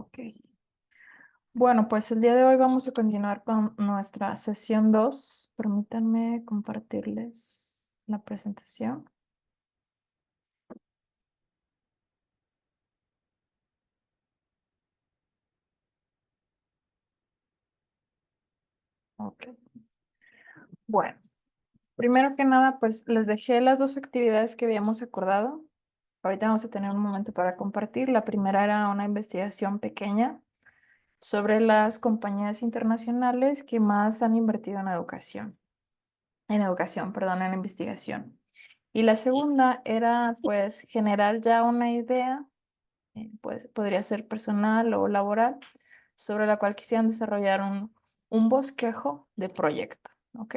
Ok. Bueno, pues el día de hoy vamos a continuar con nuestra sesión 2. Permítanme compartirles la presentación. Ok. Bueno, primero que nada, pues les dejé las dos actividades que habíamos acordado. Ahorita vamos a tener un momento para compartir. La primera era una investigación pequeña sobre las compañías internacionales que más han invertido en educación, perdón, en investigación. Y la segunda era pues generar ya una idea, pues podría ser personal o laboral, sobre la cual quisieran desarrollar un bosquejo de proyecto, ¿ok?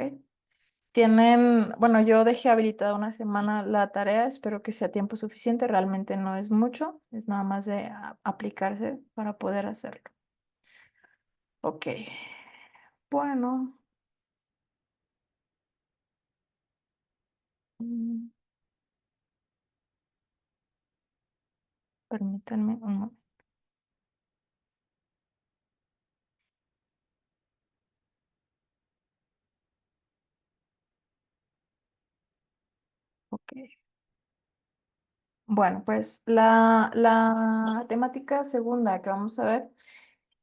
Bueno, yo dejé habilitada una semana la tarea, espero que sea tiempo suficiente, realmente no es mucho, es nada más de aplicarse para poder hacerlo. Ok, bueno. mm, Permítanme un momento. Ok. Bueno, pues la temática segunda que vamos a ver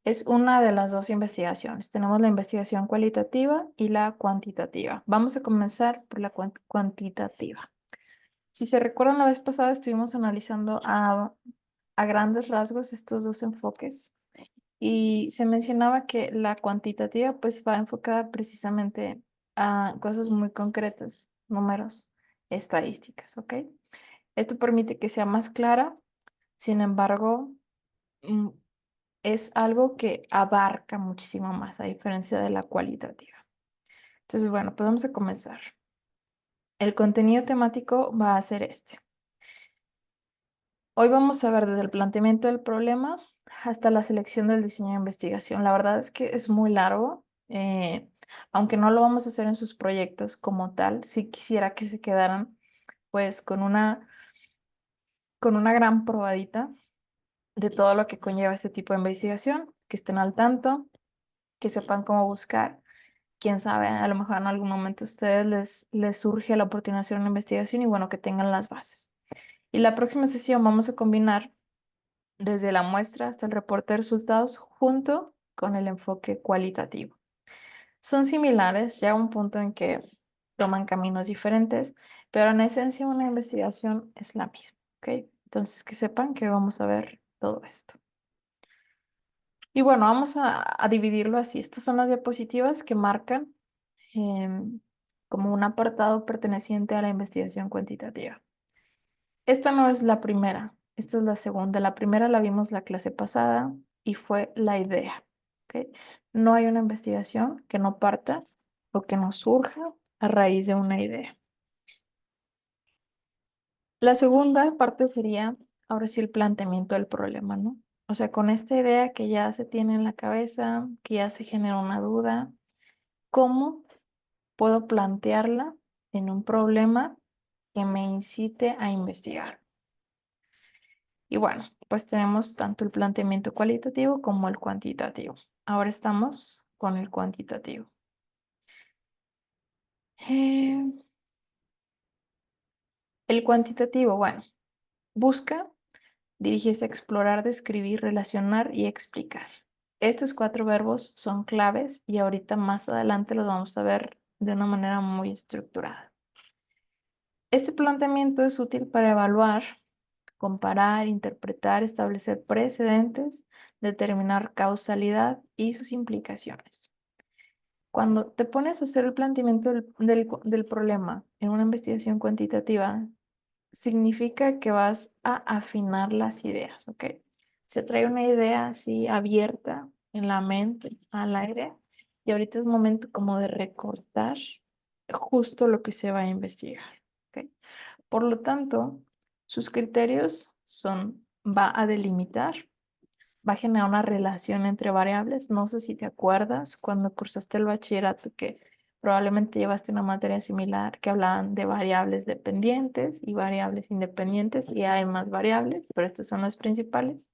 es una de las dos investigaciones. Tenemos la investigación cualitativa y la cuantitativa. Vamos a comenzar por la cuantitativa. Si se recuerdan, la vez pasada estuvimos analizando a grandes rasgos estos dos enfoques y se mencionaba que la cuantitativa pues va enfocada precisamente a cosas muy concretas, números, estadísticas, ¿ok? Esto permite que sea más clara, sin embargo, mm, es algo que abarca muchísimo más, a diferencia de la cualitativa. Entonces, bueno, pues vamos a comenzar. El contenido temático va a ser este. Hoy vamos a ver desde el planteamiento del problema hasta la selección del diseño de investigación. La verdad es que es muy largo, aunque no lo vamos a hacer en sus proyectos como tal. Sí quisiera que se quedaran pues con una gran probadita de todo lo que conlleva este tipo de investigación, que estén al tanto, que sepan cómo buscar. Quién sabe, a lo mejor en algún momento a ustedes les surge la oportunidad de hacer una investigación y bueno, que tengan las bases. Y la próxima sesión vamos a combinar desde la muestra hasta el reporte de resultados junto con el enfoque cualitativo. Son similares, ya a un punto en que toman caminos diferentes, pero en esencia una investigación es la misma, ¿ok? Entonces que sepan que vamos a ver todo esto. Y bueno, vamos a dividirlo así. Estas son las diapositivas que marcan como un apartado perteneciente a la investigación cuantitativa. Esta no es la primera, esta es la segunda. La primera la vimos la clase pasada y fue la idea. ¿Ok? No hay una investigación que no parta o que no surja a raíz de una idea. La segunda parte sería, ahora sí, el planteamiento del problema, ¿no? O sea, con esta idea que ya se tiene en la cabeza, que ya se genera una duda, ¿cómo puedo plantearla en un problema que me incite a investigar? Y bueno, pues tenemos tanto el planteamiento cualitativo como el cuantitativo. Ahora estamos con el cuantitativo. Eh, el cuantitativo, bueno, busca dirigirse a explorar, describir, relacionar y explicar. Estos 4 verbos son claves y ahorita más adelante los vamos a ver de una manera muy estructurada. Este planteamiento es útil para evaluar, comparar, interpretar, establecer precedentes, determinar causalidad y sus implicaciones. Cuando te pones a hacer el planteamiento del problema en una investigación cuantitativa, significa que vas a afinar las ideas, ¿ok? Se trae una idea así abierta en la mente, al aire, y ahorita es momento como de recortar justo lo que se va a investigar, ¿ok? Por lo tanto, sus criterios son, va a delimitar, va a generar una relación entre variables. No sé si te acuerdas cuando cursaste el bachillerato que probablemente llevaste una materia similar que hablaban de variables dependientes y variables independientes y hay más variables, pero estas son las principales.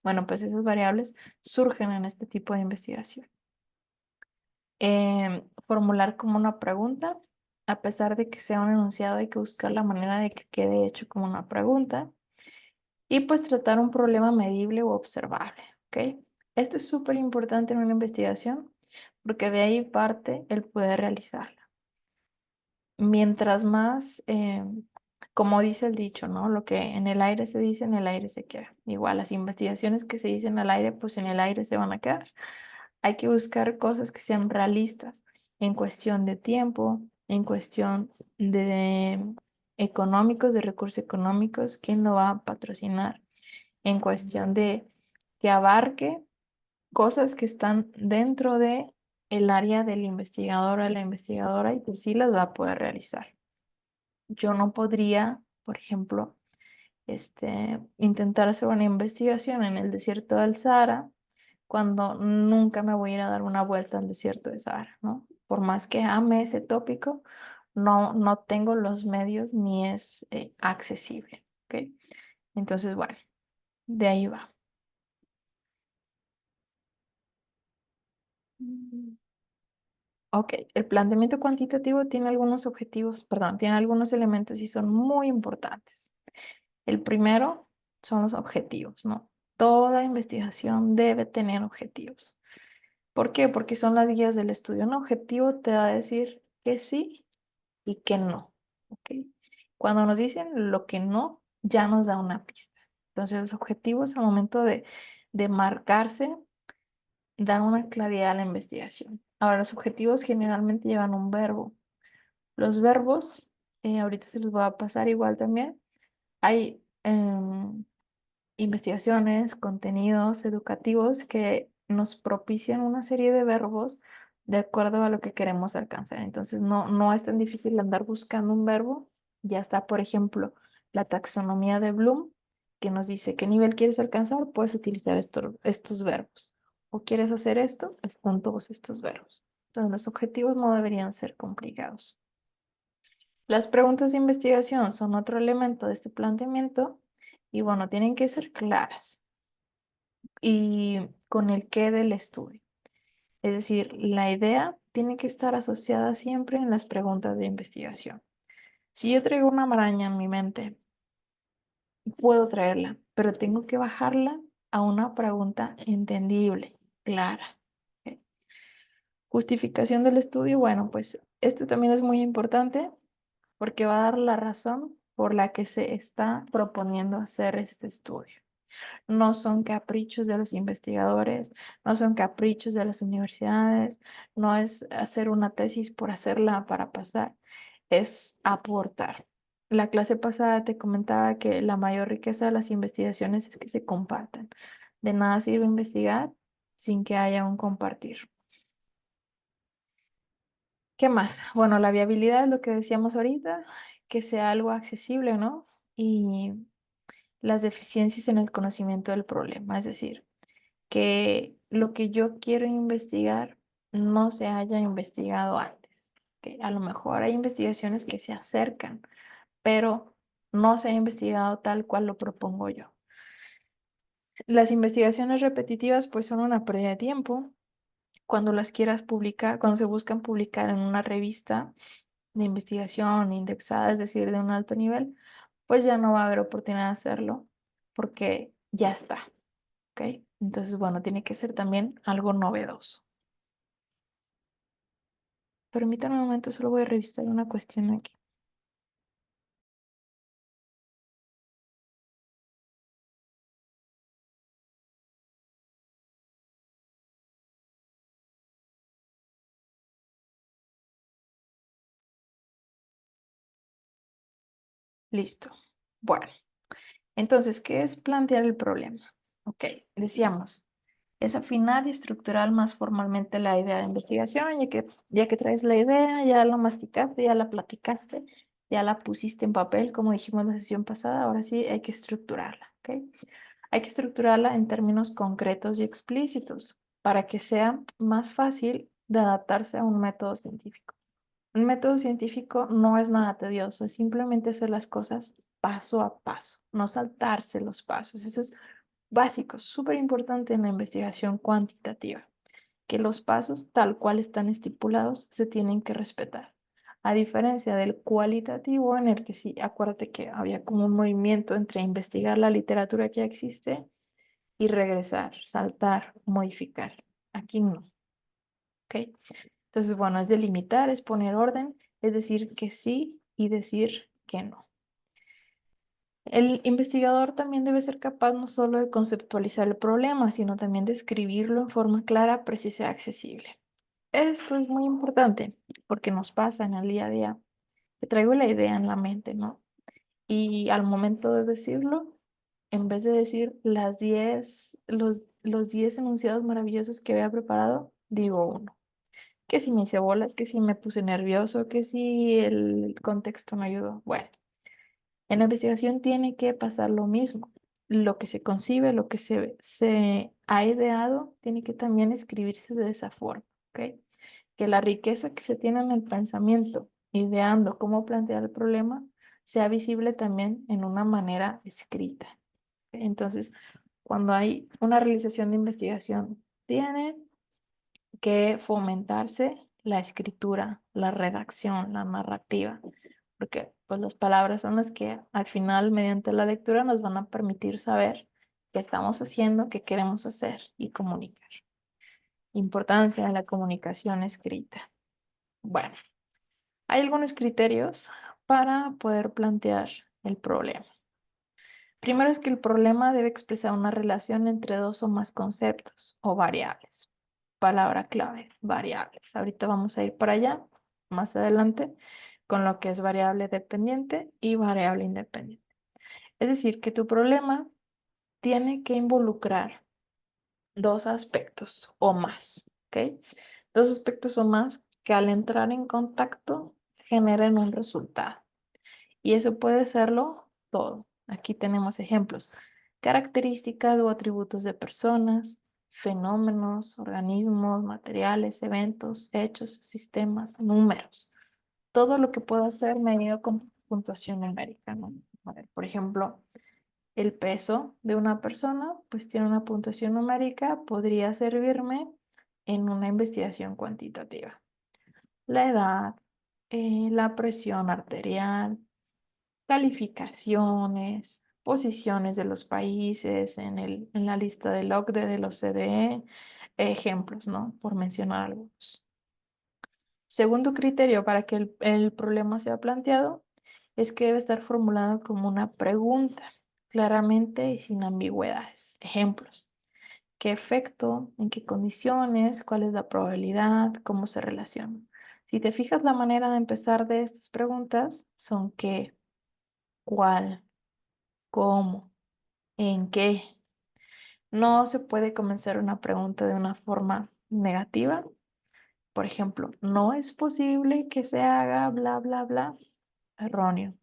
Bueno, pues esas variables surgen en este tipo de investigación. Formular como una pregunta, a pesar de que sea un enunciado, hay que buscar la manera de que quede hecho como una pregunta. Y pues tratar un problema medible o observable, ¿ok? Esto es súper importante en una investigación porque de ahí parte el poder realizarla. Mientras más, como dice el dicho, ¿no? Lo que en el aire se dice, en el aire se queda. Igual las investigaciones que se dicen al aire, pues en el aire se van a quedar. Hay que buscar cosas que sean realistas en cuestión de tiempo, en cuestión de económicos, de recursos económicos, quién lo va a patrocinar, en cuestión de que abarque cosas que están dentro de el área del investigador o de la investigadora y que sí las va a poder realizar. Yo no podría, por ejemplo, intentar hacer una investigación en el desierto del Sahara cuando nunca me voy a ir a dar una vuelta al desierto del Sahara, ¿no? Por más que ame ese tópico, no tengo los medios ni es accesible, ¿ok? Entonces, bueno, de ahí va. Mm. Ok, el planteamiento cuantitativo tiene algunos objetivos, perdón, tiene algunos elementos y son muy importantes. El primero son los objetivos, ¿no? Toda investigación debe tener objetivos. ¿Por qué? Porque son las guías del estudio. Un objetivo te va a decir que sí y que no, ¿ok? Cuando nos dicen lo que no, ya nos da una pista. Entonces, los objetivos al momento de marcarse dan una claridad a la investigación. Ahora, los objetivos generalmente llevan un verbo. Los verbos, ahorita se los voy a pasar igual también. Hay investigaciones, contenidos educativos que nos propician una serie de verbos de acuerdo a lo que queremos alcanzar. Entonces, no es tan difícil andar buscando un verbo. Ya está, por ejemplo, la taxonomía de Bloom, que nos dice qué nivel quieres alcanzar, puedes utilizar estos verbos. O quieres hacer esto, están todos estos verbos. Entonces, los objetivos no deberían ser complicados. Las preguntas de investigación son otro elemento de este planteamiento y bueno, tienen que ser claras y con el qué del estudio. Es decir, la idea tiene que estar asociada siempre en las preguntas de investigación. Si yo traigo una maraña en mi mente, puedo traerla, pero tengo que bajarla a una pregunta entendible, clara. ¿Ok? Justificación del estudio, bueno, pues esto también es muy importante porque va a dar la razón por la que se está proponiendo hacer este estudio. No son caprichos de los investigadores, no son caprichos de las universidades, no es hacer una tesis por hacerla para pasar, es aportar. La clase pasada te comentaba que la mayor riqueza de las investigaciones es que se compartan. De nada sirve investigar sin que haya un compartir. ¿Qué más? Bueno, la viabilidad es lo que decíamos ahorita, que sea algo accesible, ¿no? Y las deficiencias en el conocimiento del problema, es decir, que lo que yo quiero investigar no se haya investigado antes. Que a lo mejor hay investigaciones que se acercan, pero no se ha investigado tal cual lo propongo yo. Las investigaciones repetitivas pues son una pérdida de tiempo. Cuando las quieras publicar, cuando se buscan publicar en una revista de investigación indexada, es decir, de un alto nivel, pues ya no va a haber oportunidad de hacerlo porque ya está, ¿ok? Entonces, bueno, tiene que ser también algo novedoso. Permítame un momento, solo voy a revisar una cuestión aquí. Listo. Bueno, entonces, ¿qué es plantear el problema? Ok, decíamos, es afinar y estructurar más formalmente la idea de investigación, ya que traes la idea, ya la masticaste, ya la platicaste, ya la pusiste en papel, como dijimos en la sesión pasada, ahora sí hay que estructurarla, ¿ok? Hay que estructurarla en términos concretos y explícitos para que sea más fácil de adaptarse a un método científico. Un método científico no es nada tedioso, es simplemente hacer las cosas paso a paso, no saltarse los pasos. Eso es Básicos, súper importante en la investigación cuantitativa, que los pasos tal cual están estipulados se tienen que respetar. A diferencia del cualitativo, en el que sí, acuérdate que había como un movimiento entre investigar la literatura que ya existe y regresar, saltar, modificar. Aquí no, ¿ok? Entonces, bueno, es delimitar, es poner orden, es decir que sí y decir que no. El investigador también debe ser capaz no solo de conceptualizar el problema, sino también de escribirlo en forma clara, precisa y accesible. Esto es muy importante porque nos pasa en el día a día. Te traigo la idea en la mente, ¿no? Y al momento de decirlo, en vez de decir los 10 enunciados maravillosos que había preparado, digo uno. Que si me hice bolas, que si me puse nervioso, que si el contexto no ayudó. Bueno, en la investigación tiene que pasar lo mismo. Lo que se concibe, lo que se ha ideado, tiene que también escribirse de esa forma, ¿ok? Que la riqueza que se tiene en el pensamiento, ideando cómo plantear el problema, sea visible también en una manera escrita. Entonces, cuando hay una realización de investigación, tiene que fomentarse la escritura, la redacción, la narrativa, porque pues las palabras son las que al final, mediante la lectura, nos van a permitir saber qué estamos haciendo, qué queremos hacer y comunicar. Importancia de la comunicación escrita. Bueno, hay algunos criterios para poder plantear el problema. Primero es que el problema debe expresar una relación entre dos o más conceptos o variables. Palabra clave, variables. Ahorita vamos a ir para allá, más adelante, con lo que es variable dependiente y variable independiente. Es decir, que tu problema tiene que involucrar dos aspectos o más, ¿ok? Dos aspectos o más que al entrar en contacto generen un resultado. Y eso puede serlo todo. Aquí tenemos ejemplos. Características o atributos de personas, fenómenos, organismos, materiales, eventos, hechos, sistemas, números. Todo lo que pueda ser medido con puntuación numérica, ¿no? A ver, por ejemplo, el peso de una persona, pues tiene una puntuación numérica, podría servirme en una investigación cuantitativa. La edad, la presión arterial, calificaciones, posiciones de los países en la lista del OCDE, de los CDE, ejemplos, ¿no? Por mencionar algunos. Segundo criterio para que el problema sea planteado es que debe estar formulado como una pregunta, claramente y sin ambigüedades. Ejemplos. ¿Qué efecto? ¿En qué condiciones? ¿Cuál es la probabilidad? ¿Cómo se relaciona? Si te fijas, la manera de empezar de estas preguntas son qué, cuál, cómo, en qué. No se puede comenzar una pregunta de una forma negativa. Por ejemplo, no es posible que se haga bla, bla, bla. Erróneo.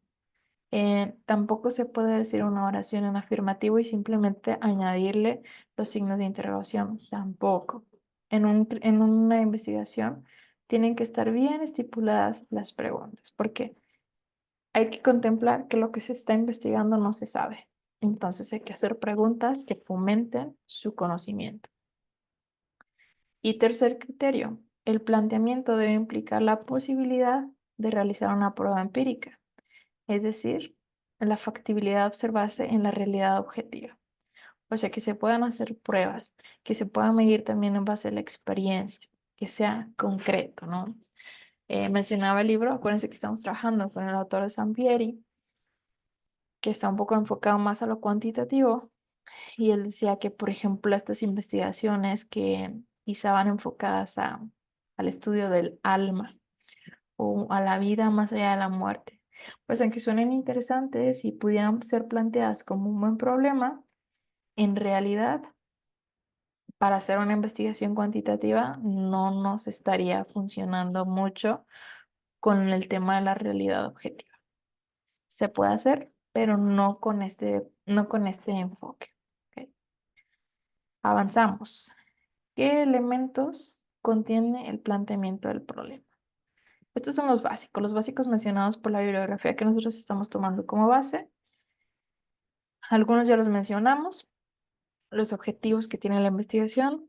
Tampoco se puede decir una oración en afirmativo y simplemente añadirle los signos de interrogación. Tampoco. En una investigación tienen que estar bien estipuladas las preguntas, porque hay que contemplar que lo que se está investigando no se sabe. Entonces hay que hacer preguntas que fomenten su conocimiento. Y tercer criterio, el planteamiento debe implicar la posibilidad de realizar una prueba empírica, es decir, la factibilidad de observarse en la realidad objetiva. O sea, que se puedan hacer pruebas, que se puedan medir también en base a la experiencia, que sea concreto, ¿no? Mencionaba el libro, acuérdense que estamos trabajando con el autor de Sampieri, que está un poco enfocado más a lo cuantitativo, y él decía que, por ejemplo, estas investigaciones que quizá van enfocadas al estudio del alma o a la vida más allá de la muerte, pues aunque suenen interesantes y pudieran ser planteadas como un buen problema, en realidad, para hacer una investigación cuantitativa no nos estaría funcionando mucho con el tema de la realidad objetiva. Se puede hacer, pero no con este enfoque. ¿Ok? Avanzamos. ¿Qué elementos contiene el planteamiento del problema? Estos son los básicos mencionados por la bibliografía que nosotros estamos tomando como base. Algunos ya los mencionamos. los objetivos que tiene la investigación,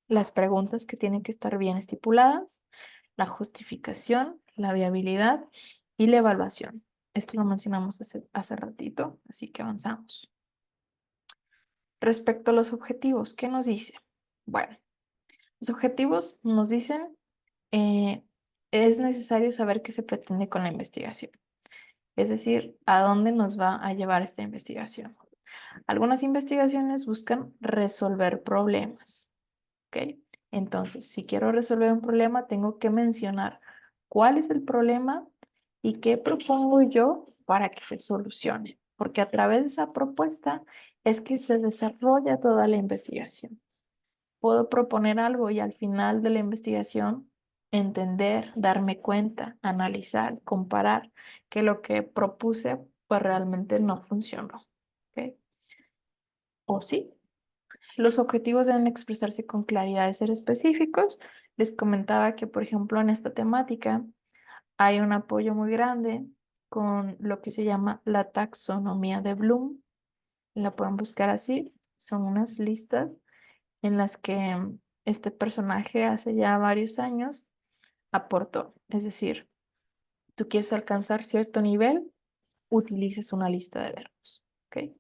las preguntas que tienen que estar bien estipuladas, la justificación, la viabilidad y la evaluación. Esto lo mencionamos hace ratito, así que avanzamos. Respecto a los objetivos, ¿qué nos dice? Bueno, los objetivos nos dicen, eh, es necesario saber qué se pretende con la investigación, es decir, a dónde nos va a llevar esta investigación. Algunas investigaciones buscan resolver problemas, ¿ok? Entonces, si quiero resolver un problema, tengo que mencionar cuál es el problema y qué propongo yo para que se solucione, porque a través de esa propuesta es que se desarrolla toda la investigación. Puedo proponer algo y al final de la investigación entender, darme cuenta, analizar, comparar que lo que propuse pues realmente no funcionó, ¿ok? O sí. Los objetivos deben expresarse con claridad y ser específicos. Les comentaba que, por ejemplo, en esta temática hay un apoyo muy grande con lo que se llama la taxonomía de Bloom. La pueden buscar así. Son unas listas en las que este personaje hace ya varios años aportó. Es decir, tú quieres alcanzar cierto nivel, utilices una lista de verbos. ¿Ok?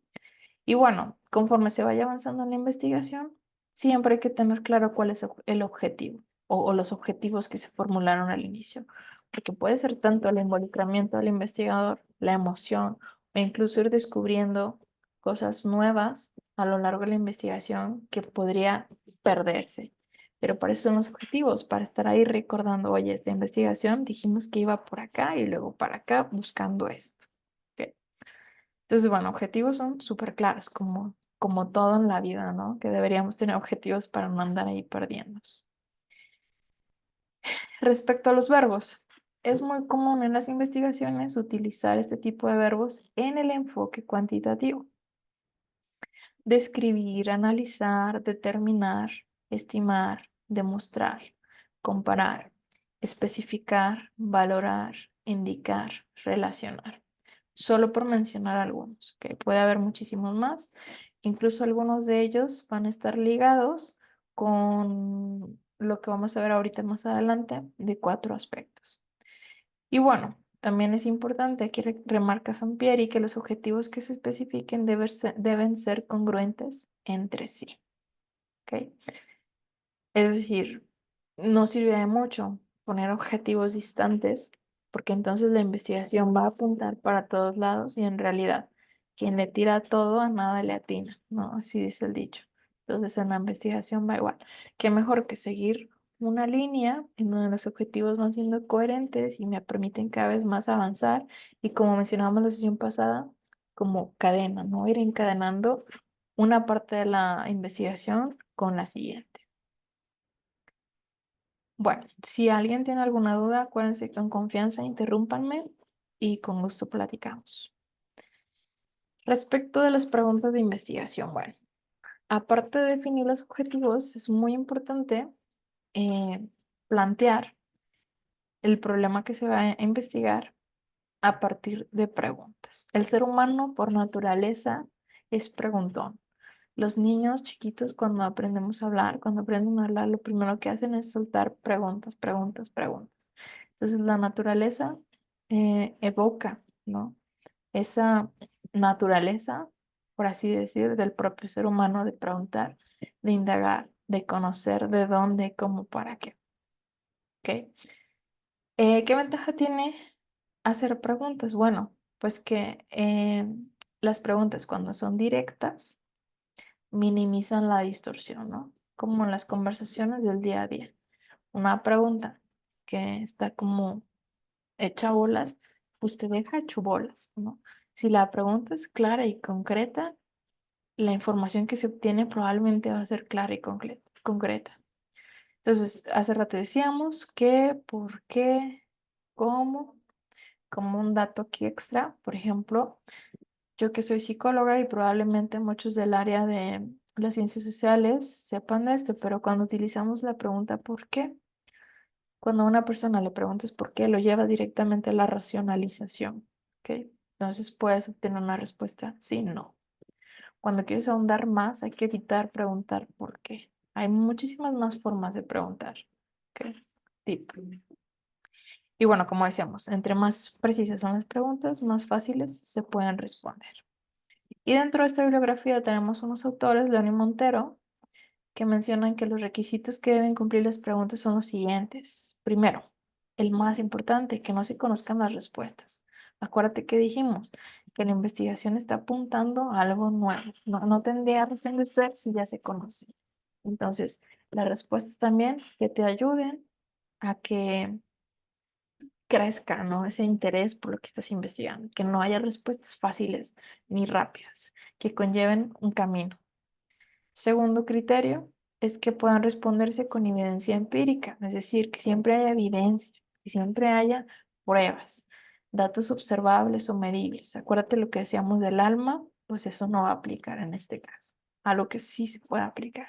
Y bueno, conforme se vaya avanzando en la investigación, siempre hay que tener claro cuál es el objetivo o los objetivos que se formularon al inicio, porque puede ser tanto el involucramiento del investigador, la emoción o incluso ir descubriendo cosas nuevas a lo largo de la investigación que podría perderse. Pero para eso son los objetivos, para estar ahí recordando, oye, esta investigación dijimos que iba por acá y luego para acá buscando esto. ¿Ok? Entonces, bueno, objetivos son súper claros, como todo en la vida, ¿no? Que deberíamos tener objetivos para no andar ahí perdiéndonos. Respecto a los verbos, es muy común en las investigaciones utilizar este tipo de verbos en el enfoque cuantitativo. Describir, analizar, determinar, estimar, demostrar, comparar, especificar, valorar, indicar, relacionar. Solo por mencionar algunos, que puede haber muchísimos más. Incluso algunos de ellos van a estar ligados con lo que vamos a ver ahorita más adelante de 4 aspectos. Y bueno, también es importante, aquí remarca Sampieri, que los objetivos que se especifiquen deben ser congruentes entre sí. ¿Ok? Es decir, no sirve de mucho poner objetivos distantes porque entonces la investigación va a apuntar para todos lados y en realidad quien le tira todo a nada le atina, ¿no? Así dice el dicho. Entonces en la investigación va igual. Qué mejor que seguir una línea en donde los objetivos van siendo coherentes y me permiten cada vez más avanzar y como mencionábamos la sesión pasada, como cadena, ¿no? Ir encadenando una parte de la investigación con la siguiente. Bueno, si alguien tiene alguna duda, acuérdense con confianza, interrúmpanme y con gusto platicamos. Respecto de las preguntas de investigación, bueno, aparte de definir los objetivos, es muy importante eh, plantear el problema que se va a investigar a partir de preguntas. El ser humano por naturaleza es preguntón. Los niños chiquitos cuando aprendemos a hablar, cuando aprenden a hablar, lo primero que hacen es soltar preguntas, preguntas, preguntas. Entonces la naturaleza evoca, ¿no? Esa naturaleza, por así decir, del propio ser humano de preguntar, de indagar, de conocer de dónde, cómo, para qué. ¿Ok? ¿Qué ventaja tiene hacer preguntas? Bueno, pues que las preguntas cuando son directas minimizan la distorsión, ¿no? Como en las conversaciones del día a día. Una pregunta que está como hecha bolas, pues te deja hecho bolas, ¿no? Si la pregunta es clara y concreta, la información que se obtiene probablemente va a ser clara y concreta. Entonces, hace rato decíamos que, por qué, cómo, como un dato aquí extra, por ejemplo, yo que soy psicóloga y probablemente muchos del área de las ciencias sociales sepan de esto, pero cuando utilizamos la pregunta ¿por qué? Cuando a una persona le preguntas por qué, lo lleva directamente a la racionalización, ¿ok? Entonces puedes obtener una respuesta sí, no. Cuando quieres ahondar más, hay que evitar preguntar por qué. Hay muchísimas más formas de preguntar. ¿Ok? Tip. Y bueno, como decíamos, entre más precisas son las preguntas, más fáciles se pueden responder. Y dentro de esta bibliografía tenemos unos autores, León y Montero, que mencionan que los requisitos que deben cumplir las preguntas son los siguientes. Primero, el más importante, que no se conozcan las respuestas. Acuérdate que dijimos que la investigación está apuntando a algo nuevo. No tendría razón de ser si ya se conoce. Entonces, las respuestas también que te ayuden a que crezca, ¿no? Ese interés por lo que estás investigando, que no haya respuestas fáciles ni rápidas, que conlleven un camino. Segundo criterio es que puedan responderse con evidencia empírica, es decir, que siempre haya evidencia, que siempre haya pruebas, datos observables o medibles. Acuérdate lo que decíamos del alma, pues eso no va a aplicar en este caso, a lo que sí se puede aplicar.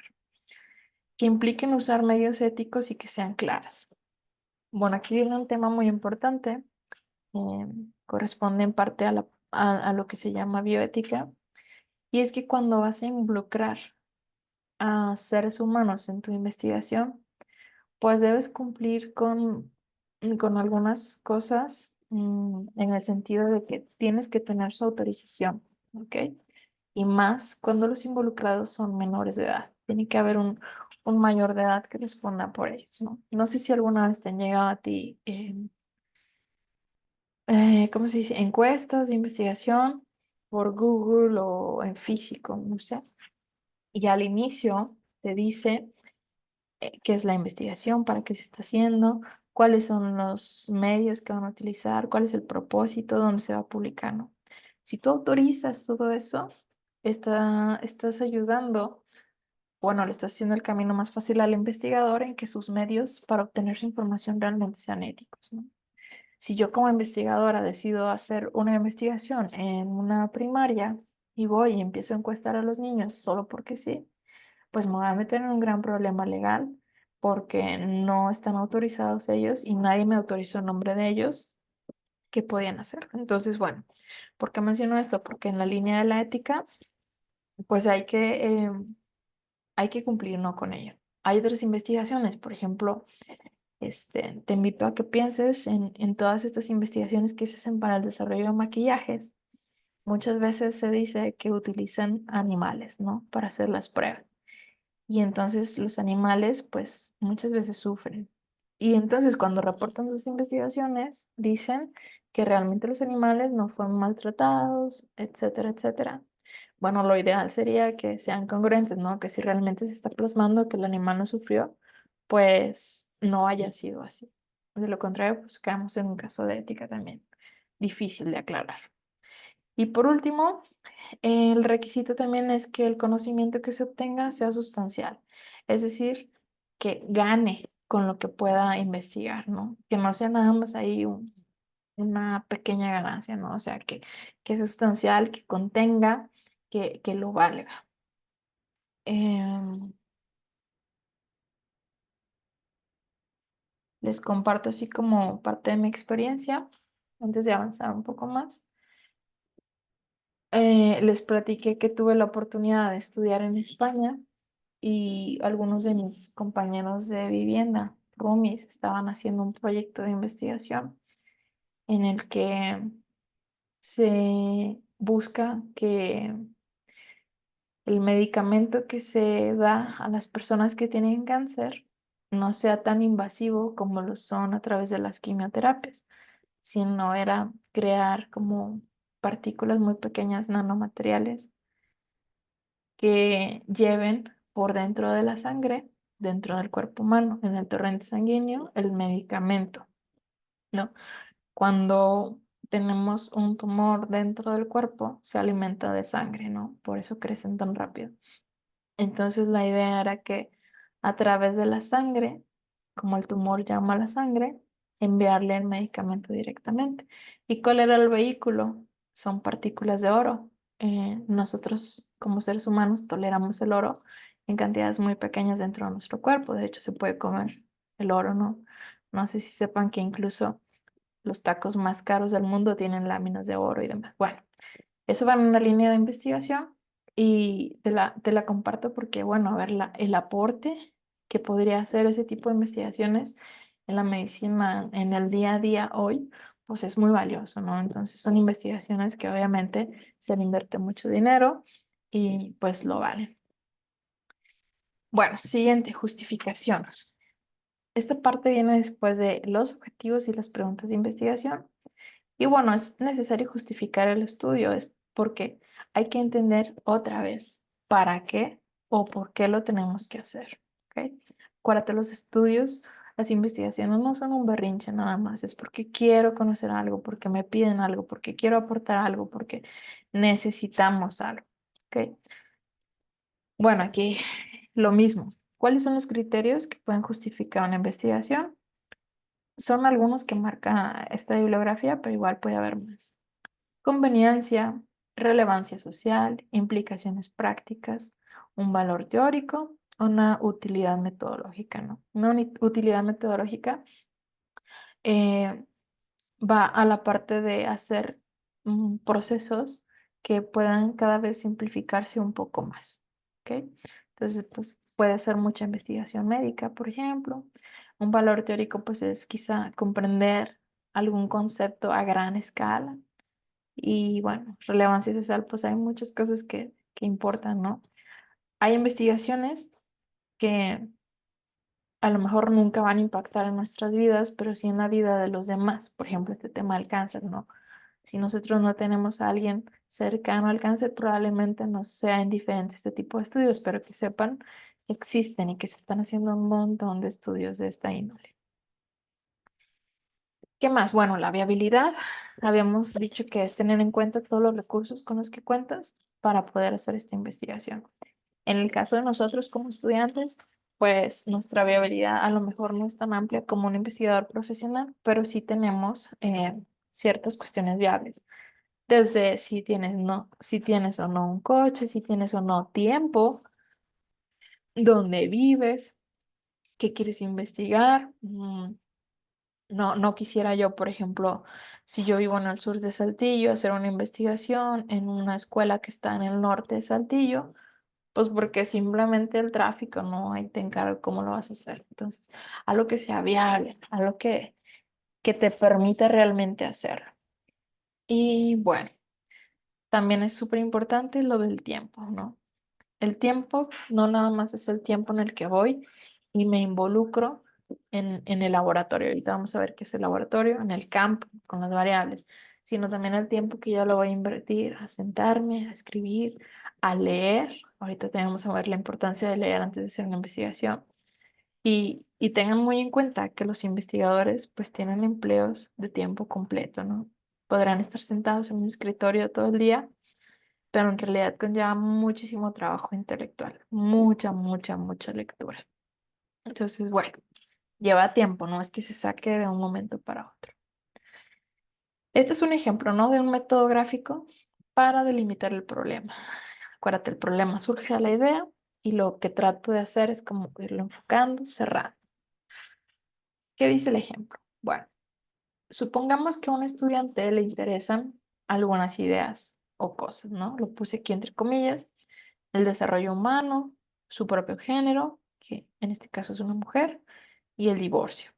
Que impliquen usar medios éticos y que sean claras. Bueno, aquí viene un tema muy importante, corresponde en parte a lo que se llama bioética, y es que cuando vas a involucrar a seres humanos en tu investigación, pues debes cumplir con algunas cosas en el sentido de que tienes que tener su autorización, ¿ok? Y más cuando los involucrados son menores de edad. Tiene que haber un mayor de edad que responda por ellos, ¿no? No sé si alguna vez te han llegado a ti, ¿cómo se dice? Encuestas de investigación por Google o en físico, no sé. Y al inicio te dice qué es la investigación, para qué se está haciendo, cuáles son los medios que van a utilizar, cuál es el propósito, dónde se va a publicar, ¿no? Si tú autorizas todo eso, estás ayudando, bueno, le estás haciendo el camino más fácil al investigador en que sus medios para obtener su información realmente sean éticos, ¿no? Si yo como investigadora decido hacer una investigación en una primaria y voy y empiezo a encuestar a los niños solo porque sí, pues me voy a meter en un gran problema legal porque no están autorizados ellos y nadie me autorizó en nombre de ellos que podían hacer. Entonces, bueno, ¿por qué menciono esto? Porque en la línea de la ética, pues hay que cumplir, ¿no? Con ello. Hay otras investigaciones, por ejemplo, te invito a que pienses en todas estas investigaciones que se hacen para el desarrollo de maquillajes. Muchas veces se dice que utilizan animales, ¿no? Para hacer las pruebas. Y entonces los animales, pues muchas veces sufren. Y entonces cuando reportan sus investigaciones, dicen que realmente los animales no fueron maltratados, etcétera, etcétera. Bueno, lo ideal sería que sean congruentes, ¿no? Que si realmente se está plasmando que el animal no sufrió, pues no haya sido así. De lo contrario, pues quedamos en un caso de ética también difícil de aclarar. Y por último, el requisito también es que el conocimiento que se obtenga sea sustancial, es decir, que gane con lo que pueda investigar, ¿no? Que no sea nada más ahí una pequeña ganancia, ¿no? O sea, que sea sustancial, que contenga, que lo valga. Em, Les comparto así como parte de mi experiencia, antes de avanzar un poco más. Les platiqué que tuve la oportunidad de estudiar en España y algunos de mis compañeros de vivienda, roomies, estaban haciendo un proyecto de investigación en el que se busca que el medicamento que se da a las personas que tienen cáncer no sea tan invasivo como lo son a través de las quimioterapias, sino era crear como partículas muy pequeñas, nanomateriales, que lleven por dentro de la sangre, dentro del cuerpo humano, en el torrente sanguíneo, el medicamento, ¿no? Cuando tenemos un tumor dentro del cuerpo, se alimenta de sangre, ¿no? Por eso crecen tan rápido. Entonces la idea era que a través de la sangre, como el tumor llama a la sangre, enviarle el medicamento directamente. ¿Y cuál era el vehículo? Son partículas de oro. Nosotros como seres humanos toleramos el oro en cantidades muy pequeñas dentro de nuestro cuerpo. De hecho, se puede comer el oro, ¿no? No sé si sepan que incluso los tacos más caros del mundo tienen láminas de oro y demás. Bueno, eso va en una línea de investigación Y te la comparto porque, bueno, a ver, el aporte que podría hacer ese tipo de investigaciones en la medicina en el día a día hoy, pues es muy valioso, ¿no? Entonces son investigaciones que obviamente se le invierte mucho dinero y pues lo valen. Bueno, siguiente, justificación. Esta parte viene después de los objetivos y las preguntas de investigación. Y bueno, es necesario justificar el estudio, es porque hay que entender otra vez para qué o por qué lo tenemos que hacer. ¿Ok? Acuérdate, los estudios, las investigaciones no son un berrinche nada más, es porque quiero conocer algo, porque me piden algo, porque quiero aportar algo, porque necesitamos algo. ¿Ok? Bueno, aquí lo mismo. ¿Cuáles son los criterios que pueden justificar una investigación? Son algunos que marca esta bibliografía, pero igual puede haber más. Conveniencia, relevancia social, implicaciones prácticas, un valor teórico, una utilidad metodológica, ¿no? Una utilidad metodológica eh, va a la parte de hacer procesos que puedan cada vez simplificarse un poco más, ¿ok? Entonces, pues puede ser mucha investigación médica, por ejemplo. Un valor teórico, pues es quizá comprender algún concepto a gran escala. Y bueno, relevancia social, pues hay muchas cosas que importan, ¿no? Hay investigaciones que a lo mejor nunca van a impactar en nuestras vidas, pero sí en la vida de los demás. Por ejemplo, este tema del cáncer, ¿no? Si nosotros no tenemos a alguien cercano al cáncer, probablemente nos sea indiferente este tipo de estudios, pero que sepan que existen y que se están haciendo un montón de estudios de esta índole. ¿Qué más? Bueno, la viabilidad. Habíamos dicho que es tener en cuenta todos los recursos con los que cuentas para poder hacer esta investigación. En el caso de nosotros como estudiantes, pues nuestra viabilidad a lo mejor no es tan amplia como un investigador profesional, pero sí tenemos ciertas cuestiones viables. Desde si tienes, no, si tienes o no un coche, si tienes o no tiempo, dónde vives, qué quieres investigar. No quisiera yo, por ejemplo, si yo vivo en el sur de Saltillo, hacer una investigación en una escuela que está en el norte de Saltillo, pues porque simplemente el tráfico, no, ahí te encargo cómo lo vas a hacer. Entonces, algo que sea viable, algo que te permita realmente hacerlo. Y bueno, también es súper importante lo del tiempo, ¿no? El tiempo no nada más es el tiempo en el que voy y me involucro en el laboratorio. Ahorita vamos a ver qué es el laboratorio, en el campo, con las variables, sino también el tiempo que yo lo voy a invertir a sentarme, a escribir, a leer. Ahorita tenemos a ver la importancia de leer antes de hacer una investigación. Y tengan muy en cuenta que los investigadores pues tienen empleos de tiempo completo, ¿no? Podrán estar sentados en un escritorio todo el día, pero en realidad conlleva muchísimo trabajo intelectual, mucha lectura. Entonces, bueno, lleva tiempo, no es que se saque de un momento para otro. Este es un ejemplo, ¿no? De un método gráfico para delimitar el problema. Acuérdate, el problema surge a la idea y lo que trato de hacer es como irlo enfocando, cerrando. ¿Qué dice el ejemplo? Bueno, supongamos que a un estudiante le interesan algunas ideas o cosas, ¿no? Lo puse aquí entre comillas: el desarrollo humano, su propio género, que en este caso es una mujer, y el divorcio.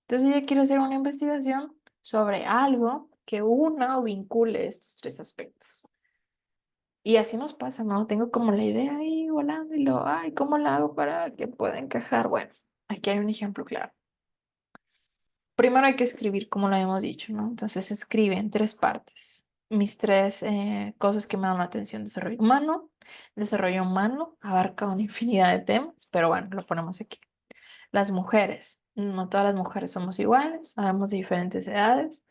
Entonces ella quiere hacer una investigación sobre algo que una o vincule estos tres aspectos. Y así nos pasa, ¿no? Tengo como la idea ahí volando y lo, ay, ¿cómo la hago para que pueda encajar? Bueno, aquí hay un ejemplo claro. Primero hay que escribir, como lo habíamos dicho, ¿no? Entonces escribe en tres partes. Mis tres cosas que me dan la atención: desarrollo humano. Desarrollo humano abarca una infinidad de temas, pero bueno, lo ponemos aquí. Las mujeres. No todas las mujeres somos iguales, sabemos de diferentes edades,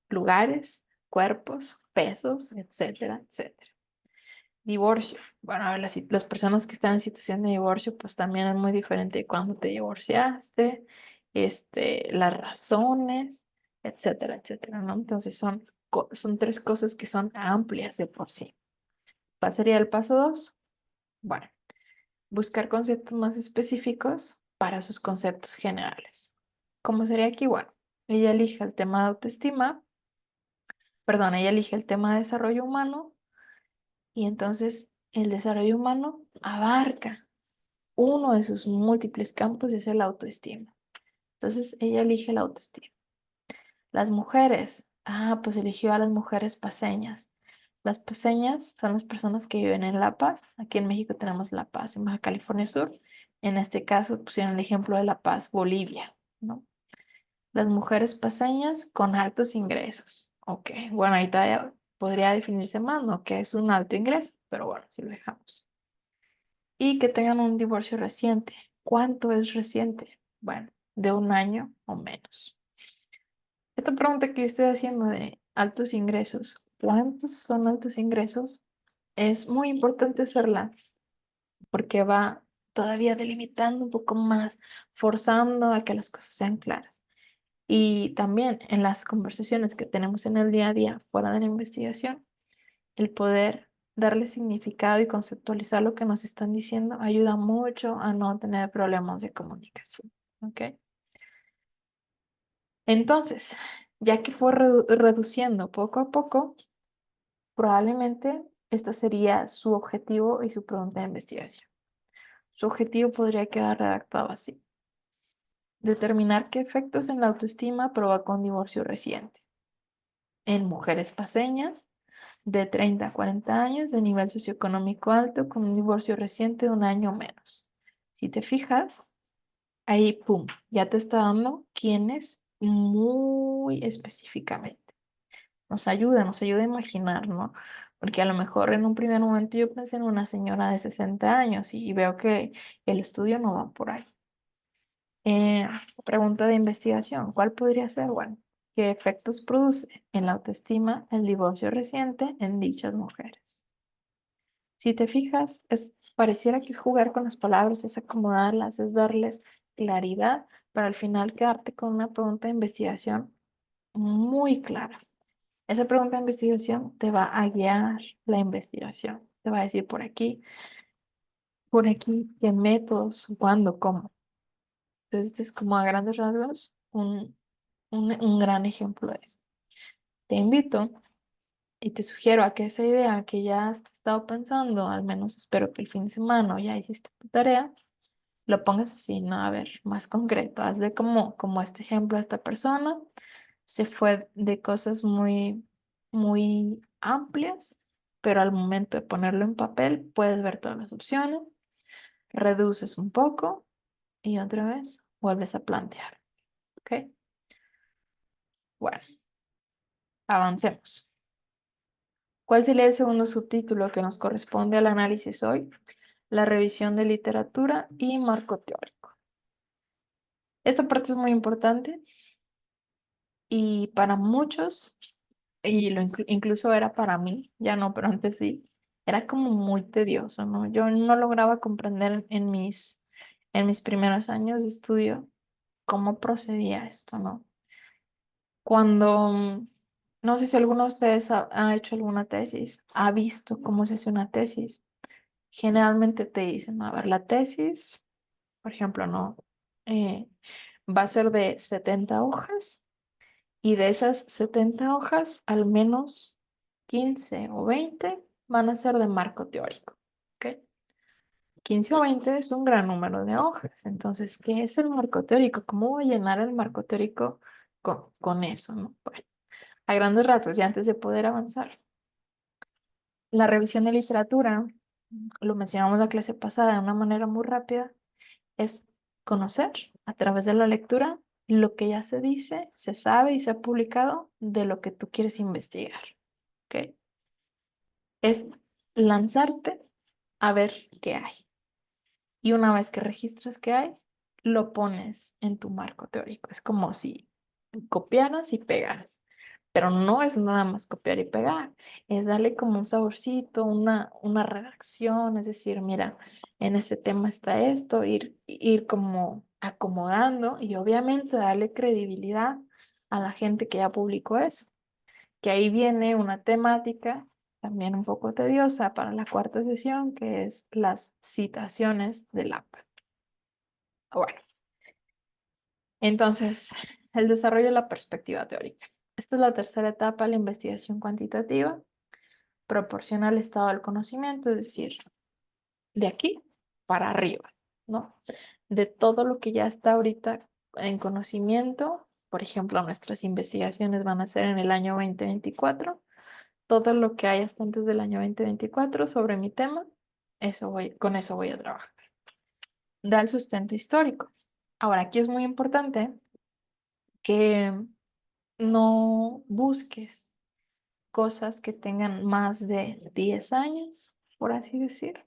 lugares, cuerpos, pesos, etcétera, etcétera. Divorcio. Bueno, a ver, las personas que están en situación de divorcio, pues también es muy diferente de cuándo te divorciaste, las razones, etcétera, etcétera, ¿no? Entonces son tres cosas que son amplias de por sí. ¿Cuál sería el paso dos? Bueno, buscar conceptos más específicos para sus conceptos generales. ¿Cómo sería aquí? Bueno, ella elige el tema de autoestima, perdón, ella elige el tema de desarrollo humano y entonces el desarrollo humano abarca uno de sus múltiples campos, es el autoestima. Entonces, ella elige la autoestima. Las mujeres, pues eligió a las mujeres paceñas. Las paceñas son las personas que viven en La Paz. Aquí en México tenemos La Paz, en Baja California Sur. En este caso pusieron el ejemplo de La Paz, Bolivia, ¿no? Las mujeres paceñas con altos ingresos. Ok, bueno, ahí todavía podría definirse más, ¿no? Que es un alto ingreso, pero bueno, si lo dejamos. Y que tengan un divorcio reciente. ¿Cuánto es reciente? Bueno, de un año o menos. Esta pregunta que yo estoy haciendo de altos ingresos, ¿cuántos son altos ingresos? Es muy importante hacerla porque va todavía delimitando un poco más, forzando a que las cosas sean claras. Y también en las conversaciones que tenemos en el día a día, fuera de la investigación, el poder darle significado y conceptualizar lo que nos están diciendo ayuda mucho a no tener problemas de comunicación. ¿Ok? Entonces, ya que fue reduciendo poco a poco, probablemente este sería su objetivo y su pregunta de investigación. Su objetivo podría quedar redactado así: determinar qué efectos en la autoestima provoca un divorcio reciente en mujeres paceñas de 30 a 40 años de nivel socioeconómico alto con un divorcio reciente de un año o menos. Si te fijas, ahí, pum, ya te está dando quiénes muy específicamente. Nos ayuda a imaginar, ¿no? Porque a lo mejor en un primer momento yo pensé en una señora de 60 años y veo que el estudio no va por ahí. Eh, Pregunta de investigación, ¿cuál podría ser? Bueno, ¿qué efectos produce en la autoestima el divorcio reciente en dichas mujeres? Si te fijas, pareciera que es jugar con las palabras, es acomodarlas, es darles claridad, para al final quedarte con una pregunta de investigación muy clara. Esa pregunta de investigación te va a guiar la investigación. Te va a decir por aquí, qué métodos, cuándo, cómo. Entonces, este es como a grandes rasgos un gran ejemplo de esto. Te invito y te sugiero a que esa idea que ya has estado pensando, al menos espero que el fin de semana o ya hiciste tu tarea, lo pongas así, ¿no? A ver, más concreto. Hazle como este ejemplo a esta persona. Se fue de cosas muy amplias, pero al momento de ponerlo en papel puedes ver todas las opciones, reduces un poco y otra vez vuelves a plantear. ¿Ok? Bueno, avancemos. ¿Cuál sería el segundo subtítulo que nos corresponde al análisis hoy? La revisión de literatura y marco teórico. Esta parte es muy importante y para muchos, y incluso era para mí, ya no, pero antes sí, era como muy tedioso, ¿no? Yo no lograba comprender en mis primeros años de estudio cómo procedía esto, ¿no? Cuando, no sé si alguno de ustedes ha hecho alguna tesis, ha visto cómo se hace una tesis. Generalmente te dicen, a ver, la tesis, por ejemplo, ¿no? Eh, Va a ser de 70 hojas y de esas 70 hojas, al menos 15 o 20 van a ser de marco teórico. ¿Ok? 15 o 20 es un gran número de hojas. Entonces, ¿qué es el marco teórico? ¿Cómo voy a llenar el marco teórico con eso, ¿no? Bueno, a grandes ratos, y antes de poder avanzar. La revisión de literatura, lo mencionamos la clase pasada de una manera muy rápida, es conocer a través de la lectura lo que ya se dice, se sabe y se ha publicado de lo que tú quieres investigar. ¿Ok? Es lanzarte a ver qué hay. Y una vez que registras qué hay, lo pones en tu marco teórico. Es como si copiaras y pegaras. Pero no es nada más copiar y pegar, es darle como un saborcito, una redacción, es decir, mira, en este tema está esto, ir como acomodando y obviamente darle credibilidad a la gente que ya publicó eso. Que ahí viene una temática también un poco tediosa para la cuarta sesión, que es las citaciones del app. Bueno, entonces, el desarrollo de la perspectiva teórica. Esta es la tercera etapa de la investigación cuantitativa. proporciona el estado del conocimiento, es decir, de aquí para arriba, ¿no? De todo lo que ya está ahorita en conocimiento, por ejemplo, nuestras investigaciones van a ser en el año 2024, todo lo que hay hasta antes del año 2024 sobre mi tema, con eso voy a trabajar. Da el sustento histórico. Ahora, aquí es muy importante que no busques cosas que tengan más de 10 años, por así decir,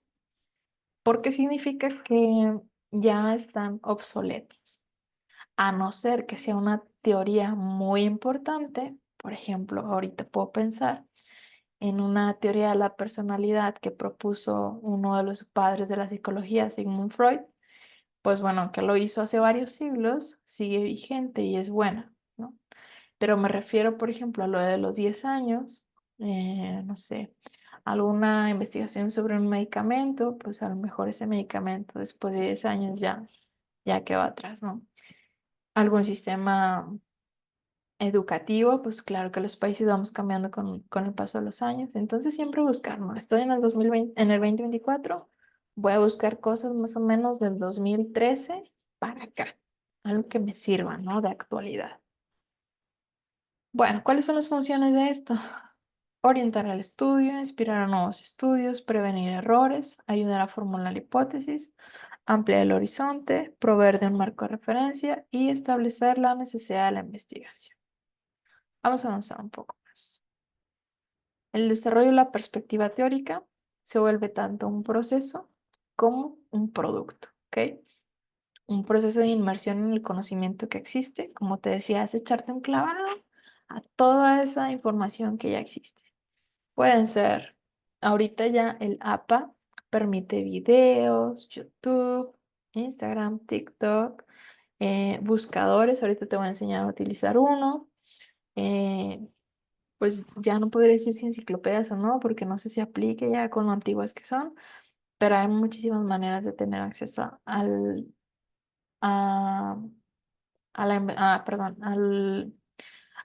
porque significa que ya están obsoletas. A no ser que sea una teoría muy importante, por ejemplo, ahorita puedo pensar en una teoría de la personalidad que propuso uno de los padres de la psicología, Sigmund Freud. Pues bueno, que lo hizo hace varios siglos, sigue vigente y es buena, ¿no? Pero me refiero, por ejemplo, a lo de los 10 años, no sé, alguna investigación sobre un medicamento, pues a lo mejor ese medicamento después de 10 años ya quedó atrás, ¿no? Algún sistema educativo, pues claro que los países vamos cambiando con el paso de los años, entonces siempre buscar, ¿no? Estoy en el 2020, en el 2024, voy a buscar cosas más o menos del 2013 para acá, algo que me sirva, ¿no? De actualidad. Bueno, ¿cuáles son las funciones de esto? Orientar al estudio, inspirar a nuevos estudios, prevenir errores, ayudar a formular hipótesis, ampliar el horizonte, proveer de un marco de referencia y establecer la necesidad de la investigación. Vamos a avanzar un poco más. El desarrollo de la perspectiva teórica se vuelve tanto un proceso como un producto, ¿ok? Un proceso de inmersión en el conocimiento que existe, como te decía, es echarte un clavado a toda esa información que ya existe. Pueden ser, ahorita ya el APA permite videos, YouTube, Instagram, TikTok, buscadores, ahorita te voy a enseñar a utilizar uno. eh, pues ya no podría decir si enciclopedias o no, porque no sé si aplique ya con lo antiguas que son, pero hay muchísimas maneras de tener acceso a, perdón,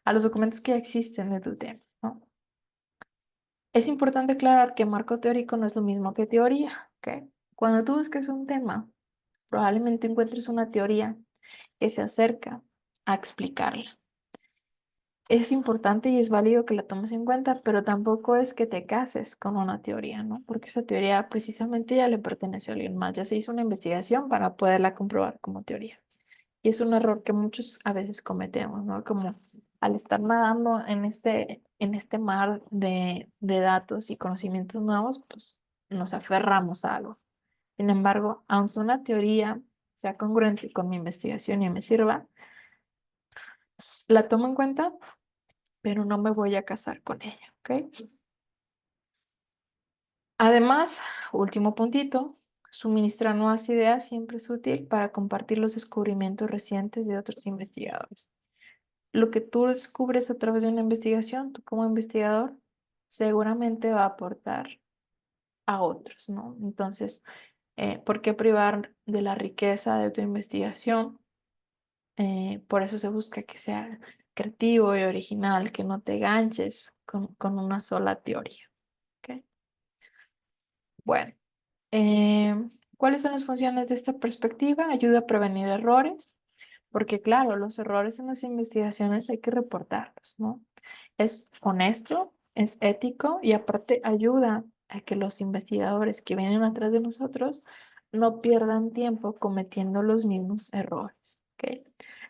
a los documentos que ya existen de tu tema, ¿no? Es importante aclarar que marco teórico no es lo mismo que teoría, ¿ok? Cuando tú busques un tema, probablemente encuentres una teoría que se acerca a explicarla. Es importante y es válido que la tomes en cuenta, pero tampoco es que te cases con una teoría, ¿no? Porque esa teoría precisamente ya le pertenece a alguien más, ya se hizo una investigación para poderla comprobar como teoría. Y es un error que muchos a veces cometemos, ¿no? Como al estar nadando en este mar de datos y conocimientos nuevos, pues nos aferramos a algo. Sin embargo, aunque una teoría sea congruente con mi investigación y me sirva, la tomo en cuenta, pero no me voy a casar con ella, ¿ok? Además, último puntito, suministrar nuevas ideas siempre es útil para compartir los descubrimientos recientes de otros investigadores. Lo que tú descubres a través de una investigación, tú como investigador, seguramente va a aportar a otros, ¿no? Entonces, ¿por qué privar de la riqueza de tu investigación? Por eso se busca que sea creativo y original, que no te ganches con una sola teoría, ¿ok? Bueno, eh, ¿cuáles son las funciones de esta perspectiva? Ayuda a prevenir errores, porque claro, los errores en las investigaciones hay que reportarlos, ¿no? Es honesto, es ético y aparte ayuda a que los investigadores que vienen atrás de nosotros no pierdan tiempo cometiendo los mismos errores, ¿ok?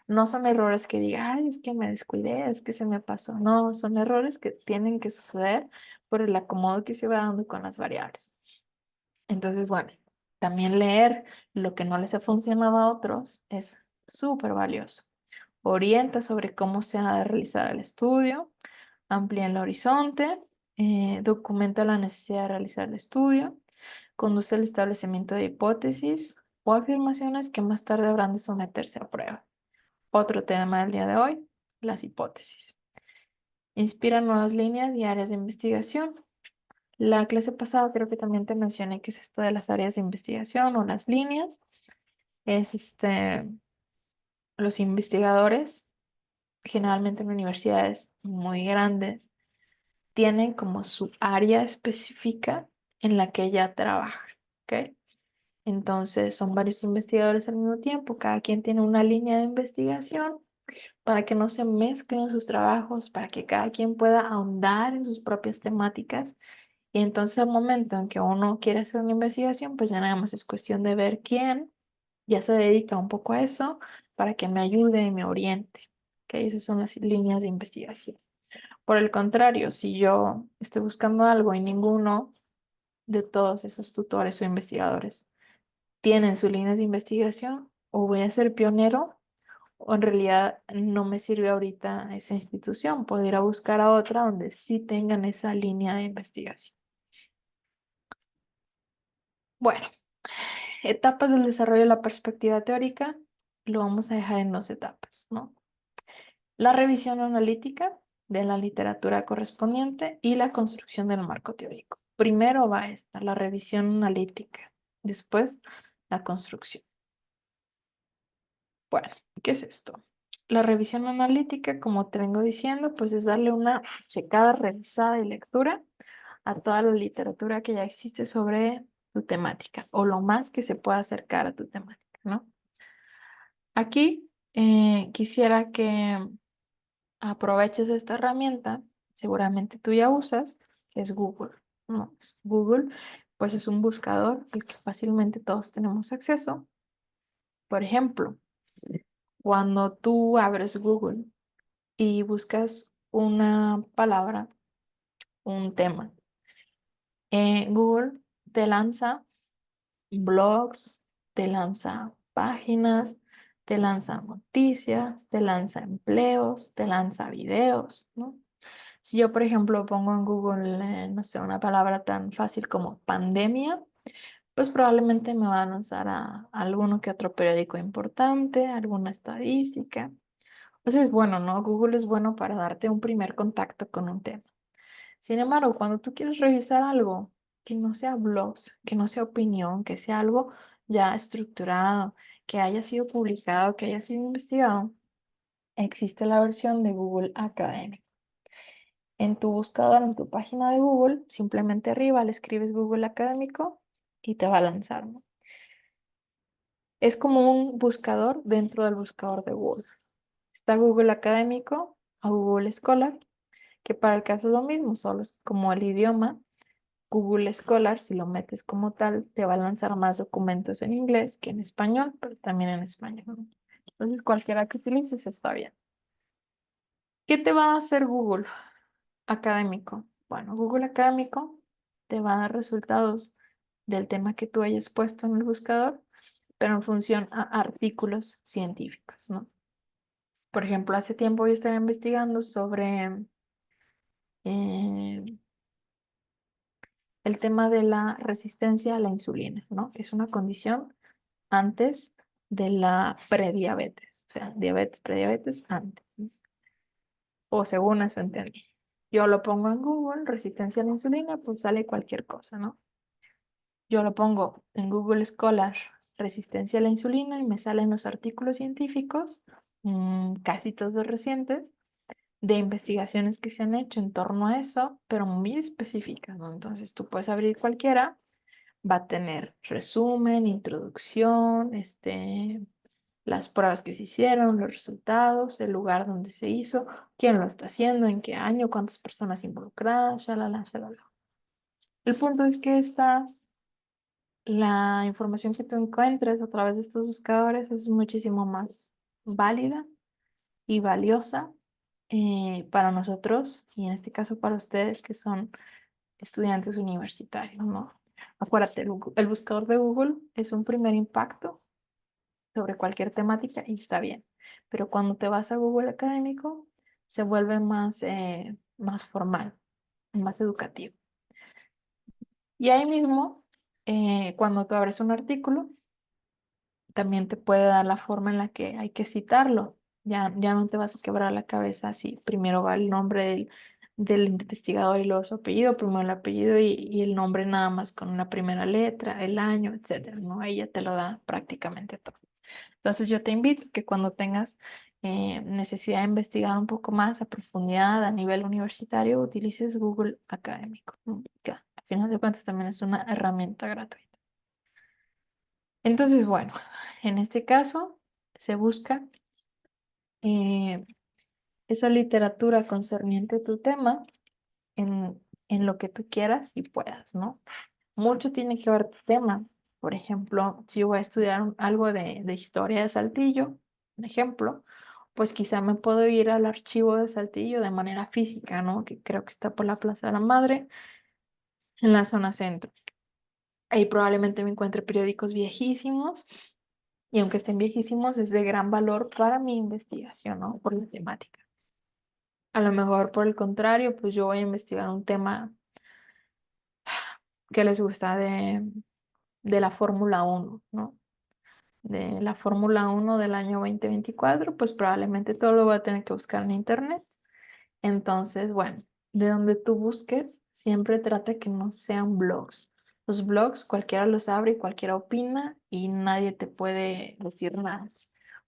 No son errores que diga, ay, es que me descuidé, es que se me pasó. No, son errores que tienen que suceder por el acomodo que se va dando con las variables. Entonces, bueno, también leer lo que no les ha funcionado a otros es súper valioso. Orienta sobre cómo se ha de realizar el estudio, amplía el horizonte, documenta la necesidad de realizar el estudio, conduce al establecimiento de hipótesis o afirmaciones que más tarde habrán de someterse a prueba. Otro tema del día de hoy, las hipótesis. Inspira nuevas líneas y áreas de investigación. La clase pasada creo que también te mencioné que es esto de las áreas de investigación o las líneas. Es los investigadores, generalmente en universidades muy grandes, tienen como su área específica en la que ella trabaja, ¿ok? Entonces son varios investigadores al mismo tiempo, cada quien tiene una línea de investigación para que no se mezclen sus trabajos, para que cada quien pueda ahondar en sus propias temáticas. Y entonces al momento en que uno quiere hacer una investigación, pues ya nada más es cuestión de ver quién ya se dedica un poco a eso para que me ayude y me oriente. ¿Ok? Esas son las líneas de investigación. Por el contrario, si yo estoy buscando algo y ninguno de todos esos tutores o investigadores tienen sus líneas de investigación, o voy a ser pionero, o en realidad no me sirve ahorita esa institución. Puedo ir a buscar a otra donde sí tengan esa línea de investigación. Bueno, etapas del desarrollo de la perspectiva teórica, lo vamos a dejar en dos etapas, ¿no? La revisión analítica de la literatura correspondiente y la construcción del marco teórico. Primero va esta, la revisión analítica, después la construcción. Bueno, ¿qué es esto? La revisión analítica, como te vengo diciendo, pues es darle una checada, revisada y lectura a toda la literatura que ya existe sobre tu temática o lo más que se pueda acercar a tu temática, ¿no? Aquí quisiera que aproveches esta herramienta, seguramente tú ya usas, que es Google, ¿no? Google, pues es un buscador al que fácilmente todos tenemos acceso. Por ejemplo, cuando tú abres Google y buscas una palabra, un tema, Google te lanza blogs, te lanza páginas, te lanza noticias, te lanza empleos, te lanza videos, ¿no? Si yo, por ejemplo, pongo en Google, no sé, una palabra tan fácil como pandemia, pues probablemente me va a lanzar a alguno que otro periódico importante, alguna estadística. Entonces, bueno, ¿no? Google es bueno para darte un primer contacto con un tema. Sin embargo, cuando tú quieres revisar algo que no sea blogs, que no sea opinión, que sea algo ya estructurado, que haya sido publicado, que haya sido investigado, existe la versión de Google Academic. En tu buscador, en tu página de Google, simplemente arriba le escribes Google Académico y te va a lanzar, ¿no? Es como un buscador dentro del buscador de Google. Está Google Académico o Google Scholar, que para el caso es lo mismo, solo es como el idioma. Google Scholar, si lo metes como tal, te va a lanzar más documentos en inglés que en español, pero también en español, ¿no? Entonces, cualquiera que utilices está bien. ¿Qué te va a hacer Google Académico? Bueno, Google Académico te va a dar resultados del tema que tú hayas puesto en el buscador, pero en función a artículos científicos, ¿no? Por ejemplo, hace tiempo yo estaba investigando sobre eh, el tema de la resistencia a la insulina, ¿no? Es una condición antes de la prediabetes, o sea, diabetes, prediabetes antes, ¿no? O según eso entendí. Yo lo pongo en Google, resistencia a la insulina, pues sale cualquier cosa, ¿no? Yo lo pongo en Google Scholar, resistencia a la insulina, y me salen los artículos científicos, casi todos recientes, de investigaciones que se han hecho en torno a eso, pero muy específicas, ¿no? Entonces tú puedes abrir cualquiera, va a tener resumen, introducción, las pruebas que se hicieron, los resultados, el lugar donde se hizo, quién lo está haciendo, en qué año, cuántas personas involucradas, shalala, shalala. El punto es que la información que tú encuentres a través de estos buscadores es muchísimo más válida y valiosa para nosotros y en este caso para ustedes que son estudiantes universitarios, ¿no? Acuérdate, el buscador de Google es un primer impacto sobre cualquier temática y está bien, pero cuando te vas a Google Académico se vuelve más formal, más educativo. Y ahí mismo, cuando tú abres un artículo, también te puede dar la forma en la que hay que citarlo. Ya no te vas a quebrar la cabeza si primero va el nombre del investigador y luego su apellido, primero el apellido y el nombre nada más con una primera letra, el año, etcétera, ¿no? Ahí ya te lo da prácticamente todo. Entonces yo te invito que cuando tengas necesidad de investigar un poco más a profundidad a nivel universitario, utilices Google Académico, ¿no? Que al final de cuentas también es una herramienta gratuita. Entonces, bueno, en este caso se busca eh, esa literatura concerniente a tu tema en lo que tú quieras y puedas, ¿no? Mucho tiene que ver tu tema. Por ejemplo, si yo voy a estudiar algo de historia de Saltillo, un ejemplo, pues quizá me puedo ir al archivo de Saltillo de manera física, ¿no? Que creo que está por la Plaza de la Madre, en la zona centro. Ahí probablemente me encuentre periódicos viejísimos y aunque estén viejísimos, es de gran valor para mi investigación, ¿no? Por la temática. A lo mejor, por el contrario, pues yo voy a investigar un tema que les gusta de la Fórmula 1, ¿no? De la Fórmula 1 del año 2024, pues probablemente todo lo voy a tener que buscar en internet. Entonces, bueno, de donde tú busques, siempre trata que no sean blogs. Los blogs cualquiera los abre y cualquiera opina y nadie te puede decir nada.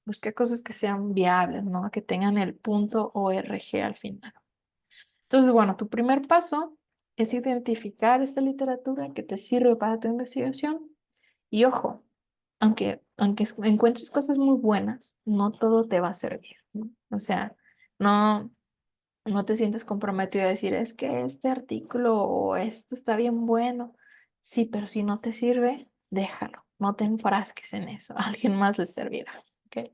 Busca cosas que sean viables, ¿no? Que tengan el punto .org al final. Entonces, bueno, tu primer paso es identificar esta literatura que te sirve para tu investigación. Y ojo, aunque encuentres cosas muy buenas, no todo te va a servir, ¿no? O sea, no, no te sientes comprometido a decir, es que este artículo o esto está bien bueno. Sí, pero si no te sirve, déjalo. No te enfrasques en eso. A alguien más le servirá. ¿Ok?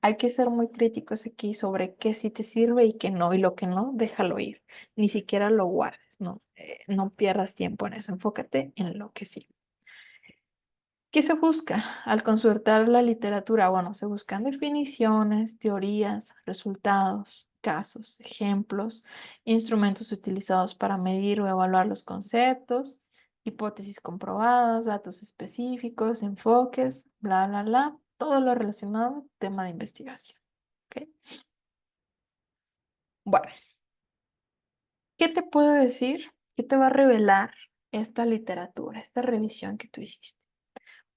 Hay que ser muy críticos aquí sobre qué sí te sirve y qué no, y lo que no, déjalo ir. Ni siquiera lo guardes, ¿no? No pierdas tiempo en eso. Enfócate en lo que sí. ¿Qué se busca al consultar la literatura? Bueno, se buscan definiciones, teorías, resultados, casos, ejemplos, instrumentos utilizados para medir o evaluar los conceptos, hipótesis comprobadas, datos específicos, enfoques, bla, bla, bla, todo lo relacionado al tema de investigación. ¿Ok? Bueno, ¿qué te puedo decir? ¿Qué te va a revelar esta literatura, esta revisión que tú hiciste?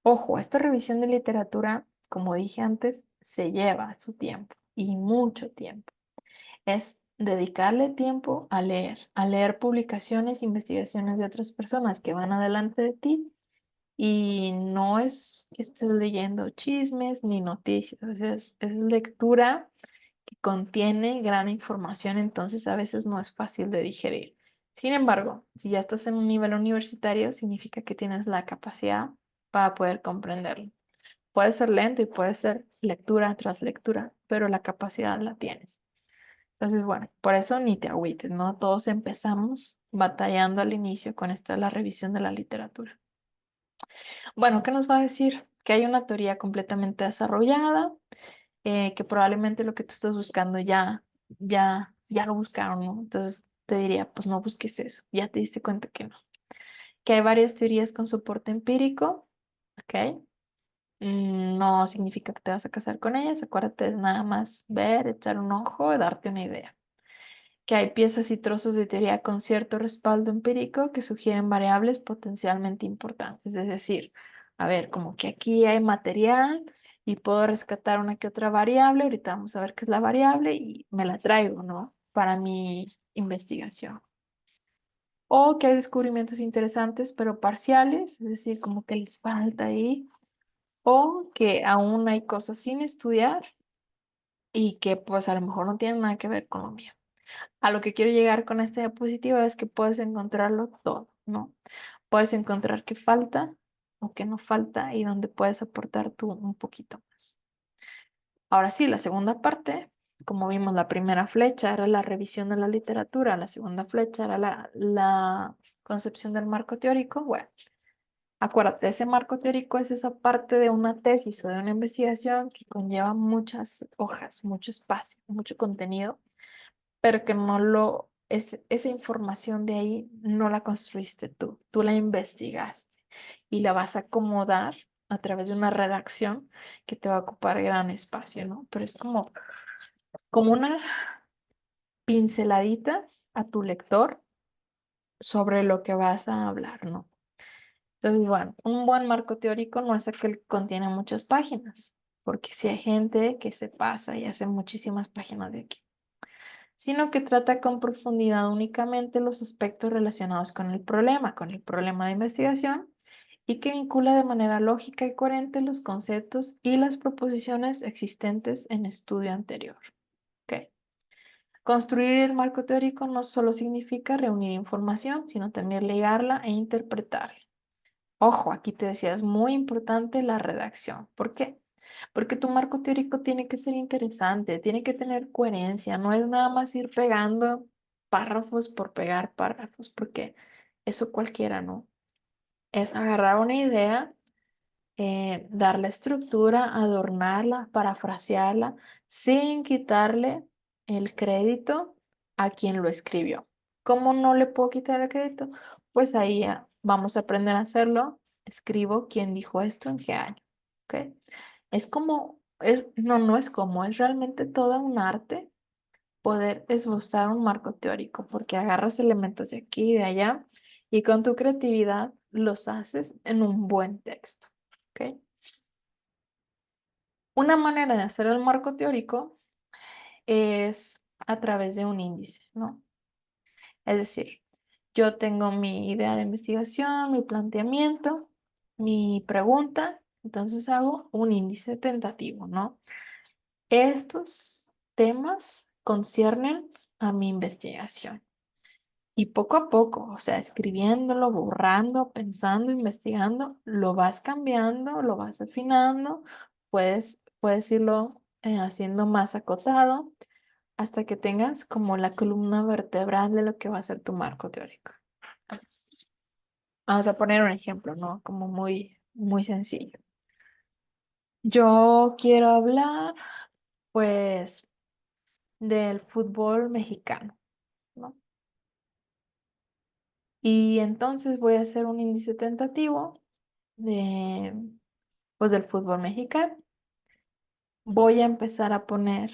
Ojo, esta revisión de literatura, como dije antes, se lleva su tiempo y mucho tiempo. Es dedicarle tiempo a leer publicaciones, investigaciones de otras personas que van adelante de ti y no es que estés leyendo chismes ni noticias, o sea, es lectura que contiene gran información, entonces a veces no es fácil de digerir. Sin embargo, si ya estás en un nivel universitario, significa que tienes la capacidad para poder comprenderlo. Puede ser lento y puede ser lectura tras lectura, pero la capacidad la tienes. Entonces, bueno, por eso ni te agüites, ¿no? Todos empezamos batallando al inicio con la revisión de la literatura. Bueno, ¿qué nos va a decir? Que hay una teoría completamente desarrollada, que probablemente lo que tú estás buscando ya lo buscaron, ¿no? Entonces te diría, pues no busques eso, ya te diste cuenta que no. Que hay varias teorías con soporte empírico, ¿ok? No significa que te vas a casar con ellas, acuérdate de nada más ver, echar un ojo y darte una idea. Que hay piezas y trozos de teoría con cierto respaldo empírico que sugieren variables potencialmente importantes. Es decir, a ver, como que aquí hay material y puedo rescatar una que otra variable. Ahorita vamos a ver qué es la variable y me la traigo, ¿no? Para mi investigación. O que hay descubrimientos interesantes pero parciales, es decir, como que les falta ahí. O que aún hay cosas sin estudiar y que pues a lo mejor no tienen nada que ver con lo mío. A lo que quiero llegar con esta diapositiva es que puedes encontrarlo todo, ¿no? Puedes encontrar qué falta o qué no falta y dónde puedes aportar tú un poquito más. Ahora sí, la segunda parte, como vimos, la primera flecha era la revisión de la literatura, la segunda flecha era la concepción del marco teórico. Bueno, acuérdate, ese marco teórico es esa parte de una tesis o de una investigación que conlleva muchas hojas, mucho espacio, mucho contenido, pero que esa información de ahí no la construiste tú la investigaste y la vas a acomodar a través de una redacción que te va a ocupar gran espacio, ¿no? Pero es como una pinceladita a tu lector sobre lo que vas a hablar, ¿no? Entonces, bueno, un buen marco teórico no es aquel que contiene muchas páginas. porque si hay gente que se pasa y hace muchísimas páginas de aquí, sino que trata con profundidad únicamente los aspectos relacionados con el problema de investigación, y que vincula de manera lógica y coherente los conceptos y las proposiciones existentes en estudio anterior. ¿Ok? Construir el marco teórico no solo significa reunir información, sino también ligarla e interpretarla. Ojo, aquí te decía, es muy importante la redacción. ¿Por qué? Porque tu marco teórico tiene que ser interesante, tiene que tener coherencia, no es nada más ir pegando párrafos por pegar párrafos, porque eso cualquiera, ¿no? Es agarrar una idea, darle estructura, adornarla, parafrasearla, sin quitarle el crédito a quien lo escribió. ¿Cómo no le puedo quitar el crédito? Pues ahí ya vamos a aprender a hacerlo. Escribo quién dijo esto en qué año. ¿Ok? Es como, no es como, es realmente toda un arte poder esbozar un marco teórico, porque agarras elementos de aquí y de allá y con tu creatividad los haces en un buen texto. ¿Ok? Una manera de hacer el marco teórico es a través de un índice, ¿no? Es decir, yo tengo mi idea de investigación, mi planteamiento, mi pregunta, entonces hago un índice tentativo, ¿no? Estos temas conciernen a mi investigación. Y poco a poco, o sea, escribiéndolo, borrando, pensando, investigando, lo vas cambiando, lo vas afinando, puedes irlo haciendo más acotado hasta que tengas como la columna vertebral de lo que va a ser tu marco teórico. Vamos a poner un ejemplo, ¿no? Como muy, muy sencillo. Yo quiero hablar, pues, del fútbol mexicano, ¿no? Y entonces voy a hacer un índice tentativo de, pues, del fútbol mexicano. Voy a empezar a poner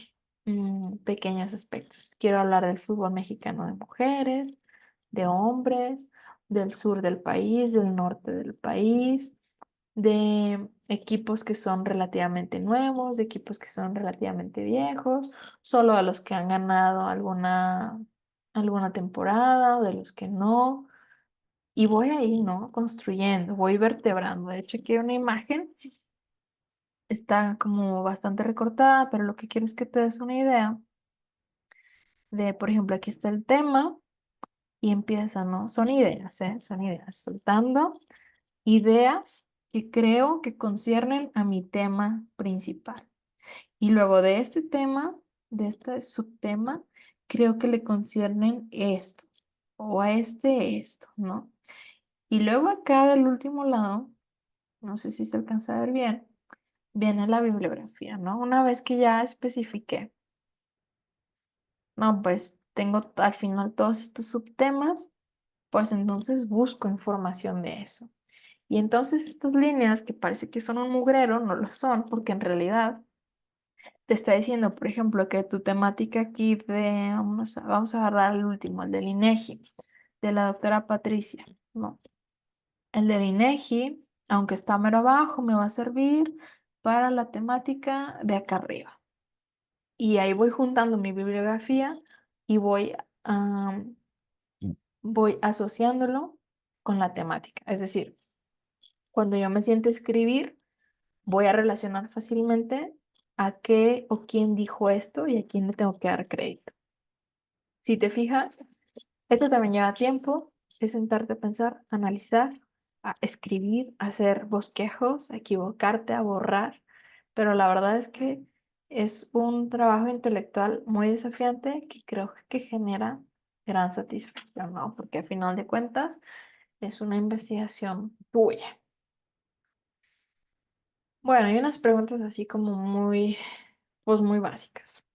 pequeños aspectos. Quiero hablar del fútbol mexicano de mujeres, de hombres, del sur del país, del norte del país, de equipos que son relativamente nuevos, de equipos que son relativamente viejos, solo a los que han ganado alguna temporada o de los que no. Y voy ahí, ¿no? Construyendo, voy vertebrando. De hecho, aquí hay una imagen, está como bastante recortada, pero lo que quiero es que te des una idea de, por ejemplo, aquí está el tema y empieza, ¿no? Son ideas, ¿eh? Son ideas, soltando ideas que creo que conciernen a mi tema principal. Y luego de este tema, de este subtema, creo que le conciernen esto, o a este esto, ¿no? Y luego acá del último lado, no sé si se alcanza a ver bien, viene la bibliografía, ¿no? Una vez que ya especifiqué, no, pues tengo al final todos estos subtemas, pues entonces busco información de eso. Y entonces estas líneas que parece que son un mugrero, no lo son, porque en realidad te está diciendo, por ejemplo, que tu temática aquí de, vamos a agarrar el último, el del INEGI, de la doctora Patricia, ¿no? El del INEGI, aunque está mero abajo, me va a servir para la temática de acá arriba. Y ahí voy juntando mi bibliografía y voy asociándolo con la temática. Es decir, cuando yo me siento a escribir, voy a relacionar fácilmente a qué o quién dijo esto y a quién le tengo que dar crédito. Si te fijas, esto también lleva tiempo, es sentarte a pensar, analizar, a escribir, a hacer bosquejos, a equivocarte, a borrar, pero la verdad es que es un trabajo intelectual muy desafiante que creo que genera gran satisfacción, ¿no? Porque a final de cuentas es una investigación tuya. Bueno, hay unas preguntas así como muy, pues muy básicas.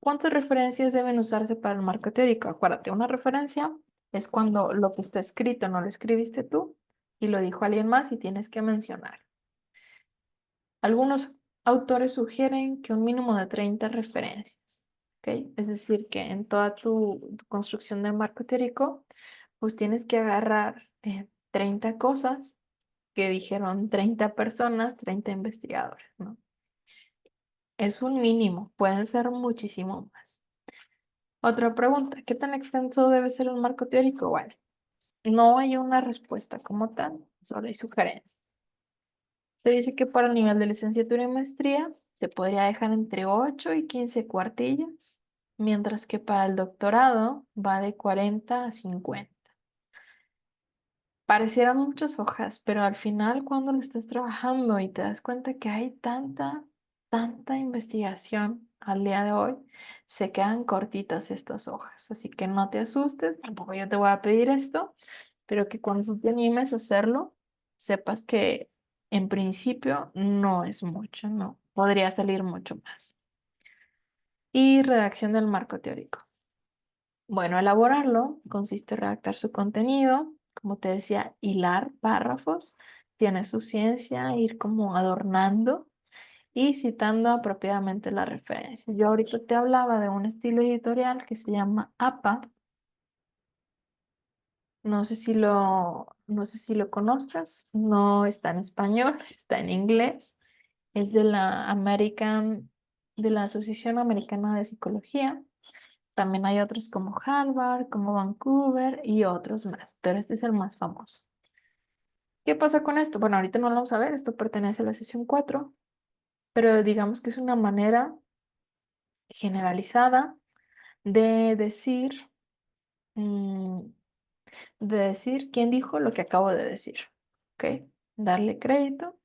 ¿Cuántas referencias deben usarse para el marco teórico? Acuérdate, una referencia es cuando lo que está escrito no lo escribiste tú y lo dijo alguien más y tienes que mencionar. Algunos autores sugieren que un mínimo de 30 referencias, ¿ok? Es decir, que en toda tu construcción de marco teórico, pues tienes que agarrar 30 cosas que dijeron 30 personas, 30 investigadores, ¿no? Es un mínimo, pueden ser muchísimo más. Otra pregunta, ¿qué tan extenso debe ser un marco teórico? Bueno, no hay una respuesta como tal, solo hay sugerencias. Se dice que para el nivel de licenciatura y maestría se podría dejar entre 8 y 15 cuartillas, mientras que para el doctorado va de 40 a 50. Parecieran muchas hojas, pero al final cuando lo estás trabajando y te das cuenta que hay tanta investigación al día de hoy, se quedan cortitas estas hojas. Así que no te asustes, tampoco yo te voy a pedir esto, pero que cuando tú te animes a hacerlo, sepas que en principio no es mucho, no, podría salir mucho más. Y redacción del marco teórico. Bueno, elaborarlo consiste en redactar su contenido, como te decía, hilar párrafos, tiene su ciencia, ir como adornando y citando apropiadamente la referencia. Yo ahorita te hablaba de un estilo editorial que se llama APA. No sé si lo conozcas, no está en español, está en inglés. Es de la Asociación Americana de Psicología. También hay otros como Harvard, como Vancouver y otros más, pero este es el más famoso. ¿Qué pasa con esto? Bueno, ahorita no lo vamos a ver, esto pertenece a la sesión 4, pero digamos que es una manera generalizada de decir, mm, quién dijo lo que acabo de decir, ¿ok? Darle crédito,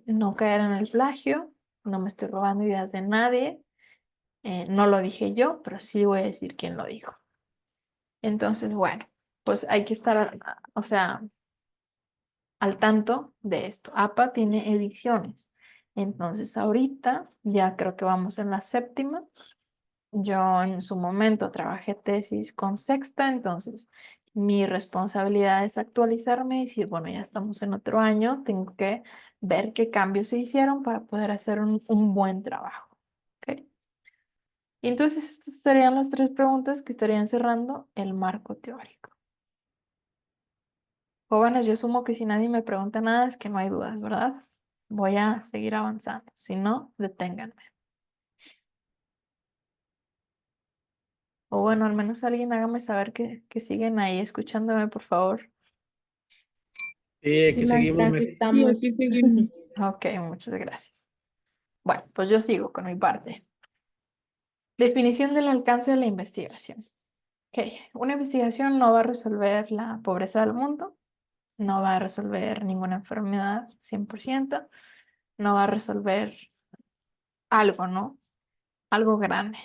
no caer en el plagio, no me estoy robando ideas de nadie, no lo dije yo, pero sí voy a decir quién lo dijo. Entonces, bueno, pues hay que estar, o sea, al tanto de esto. APA tiene ediciones. Entonces, ahorita ya creo que vamos en la séptima. Yo en su momento trabajé tesis con sexta, entonces mi responsabilidad es actualizarme y decir, bueno, ya estamos en otro año, tengo que ver qué cambios se hicieron para poder hacer un buen trabajo. ¿Ok? Y entonces, estas serían las tres preguntas que estarían cerrando el marco teórico. Jóvenes, yo asumo que si nadie me pregunta nada es que no hay dudas, ¿verdad? Voy a seguir avanzando. Si no, deténganme. O bueno, al menos alguien hágame saber que siguen ahí escuchándome, por favor. Sí, Sí, aquí seguimos, maestra, aquí maestra. estamos. Sí, aquí seguimos. Ok, muchas gracias. Bueno, pues yo sigo con mi parte. Definición del alcance de la investigación. Ok, una investigación no va a resolver la pobreza del mundo, no va a resolver ninguna enfermedad 100%, no va a resolver algo, ¿no? Algo grande.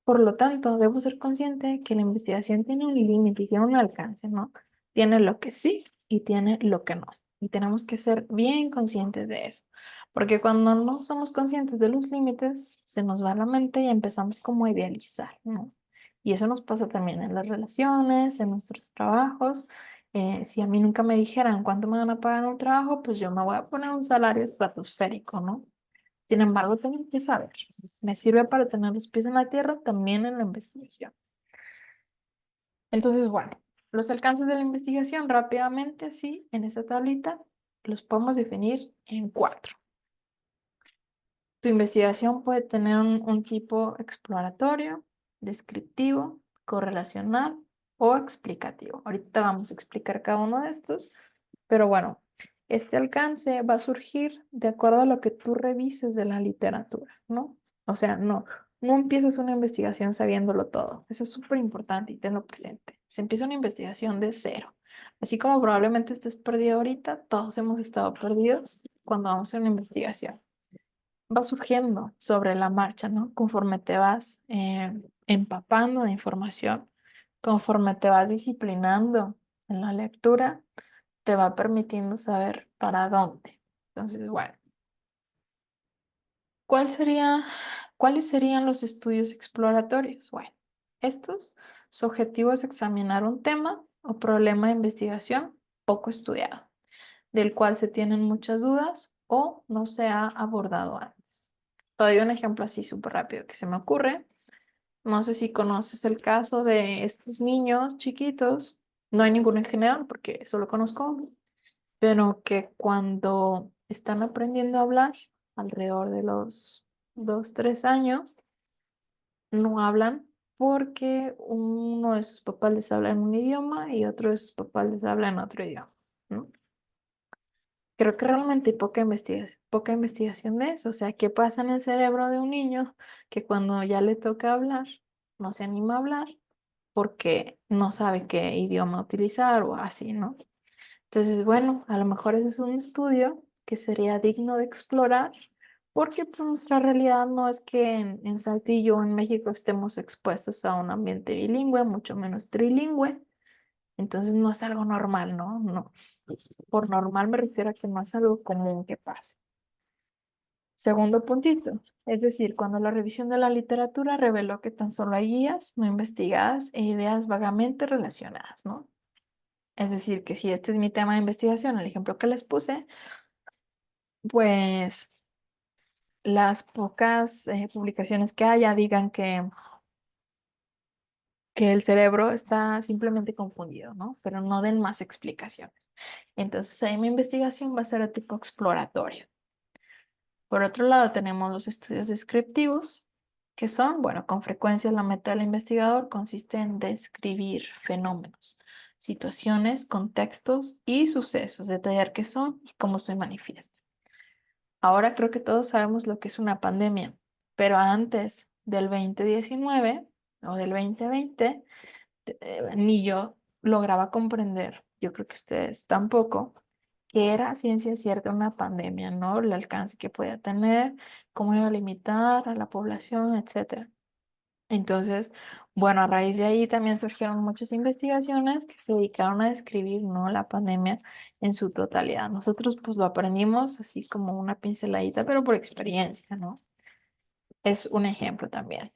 Por lo tanto, debo ser consciente que la investigación tiene un límite y tiene un alcance, ¿no? Tiene lo que sí y tiene lo que no. Y tenemos que ser bien conscientes de eso. Porque cuando no somos conscientes de los límites, se nos va la mente y empezamos como a idealizar, ¿no? Y eso nos pasa también en las relaciones, en nuestros trabajos. Si a mí nunca me dijeran cuánto me van a pagar en un trabajo, pues yo me voy a poner un salario estratosférico, ¿no? Sin embargo, tengo que saber. Me sirve para tener los pies en la tierra también en la investigación. Entonces, bueno, los alcances de la investigación rápidamente, sí, en esta tablita, los podemos definir en 4. Tu investigación puede tener un tipo exploratorio, descriptivo, correlacional o explicativo. Ahorita vamos a explicar cada uno de estos, pero bueno, este alcance va a surgir de acuerdo a lo que tú revises de la literatura, ¿no? O sea, no empiezas una investigación sabiéndolo todo. Eso es súper importante y tenlo presente. Se empieza una investigación de cero. Así como probablemente estés perdido ahorita, todos hemos estado perdidos cuando vamos a una investigación. Va surgiendo sobre la marcha, ¿no? Conforme te vas empapando de información, conforme te vas disciplinando en la lectura, te va permitiendo saber para dónde. Entonces, bueno, ¿cuál sería, ¿cuáles serían los estudios exploratorios? Bueno, estos, su objetivo es examinar un tema o problema de investigación poco estudiado, del cual se tienen muchas dudas o no se ha abordado antes. Te doy un ejemplo así súper rápido que se me ocurre. No sé si conoces el caso de estos niños chiquitos, no hay ninguno en general porque solo conozco, pero que cuando están aprendiendo a hablar alrededor de los 2, 3 años, no hablan porque uno de sus papás les habla en un idioma y otro de sus papás les habla en otro idioma, ¿no? Creo que realmente hay poca investigación de eso. O sea, ¿qué pasa en el cerebro de un niño que cuando ya le toca hablar, no se anima a hablar porque no sabe qué idioma utilizar o así, ¿no? Entonces, bueno, a lo mejor ese es un estudio que sería digno de explorar, porque pues, nuestra realidad no es que en Saltillo o en México estemos expuestos a un ambiente bilingüe, mucho menos trilingüe. Entonces no es algo normal, ¿no? No. Por normal me refiero a que no es algo común que pase. Segundo puntito, es decir, cuando la revisión de la literatura reveló que tan solo hay guías no investigadas e ideas vagamente relacionadas, ¿no? Es decir, que si este es mi tema de investigación, el ejemplo que les puse, pues las pocas publicaciones que haya digan que el cerebro está simplemente confundido, ¿no? Pero no den más explicaciones. Entonces ahí mi investigación va a ser de tipo exploratorio. Por otro lado, tenemos los estudios descriptivos, que son, bueno, con frecuencia la meta del investigador consiste en describir fenómenos, situaciones, contextos y sucesos, detallar qué son y cómo se manifiestan. Ahora creo que todos sabemos lo que es una pandemia, pero antes del 2019 o del 2020, ni yo lograba comprender, yo creo que ustedes tampoco, que era ciencia cierta una pandemia, ¿no? El alcance que podía tener, cómo iba a limitar a la población, etcétera. Entonces, bueno, a raíz de ahí también surgieron muchas investigaciones que se dedicaron a describir, ¿no? La pandemia en su totalidad. Nosotros pues lo aprendimos así como una pinceladita, pero por experiencia, ¿no? Es un ejemplo también.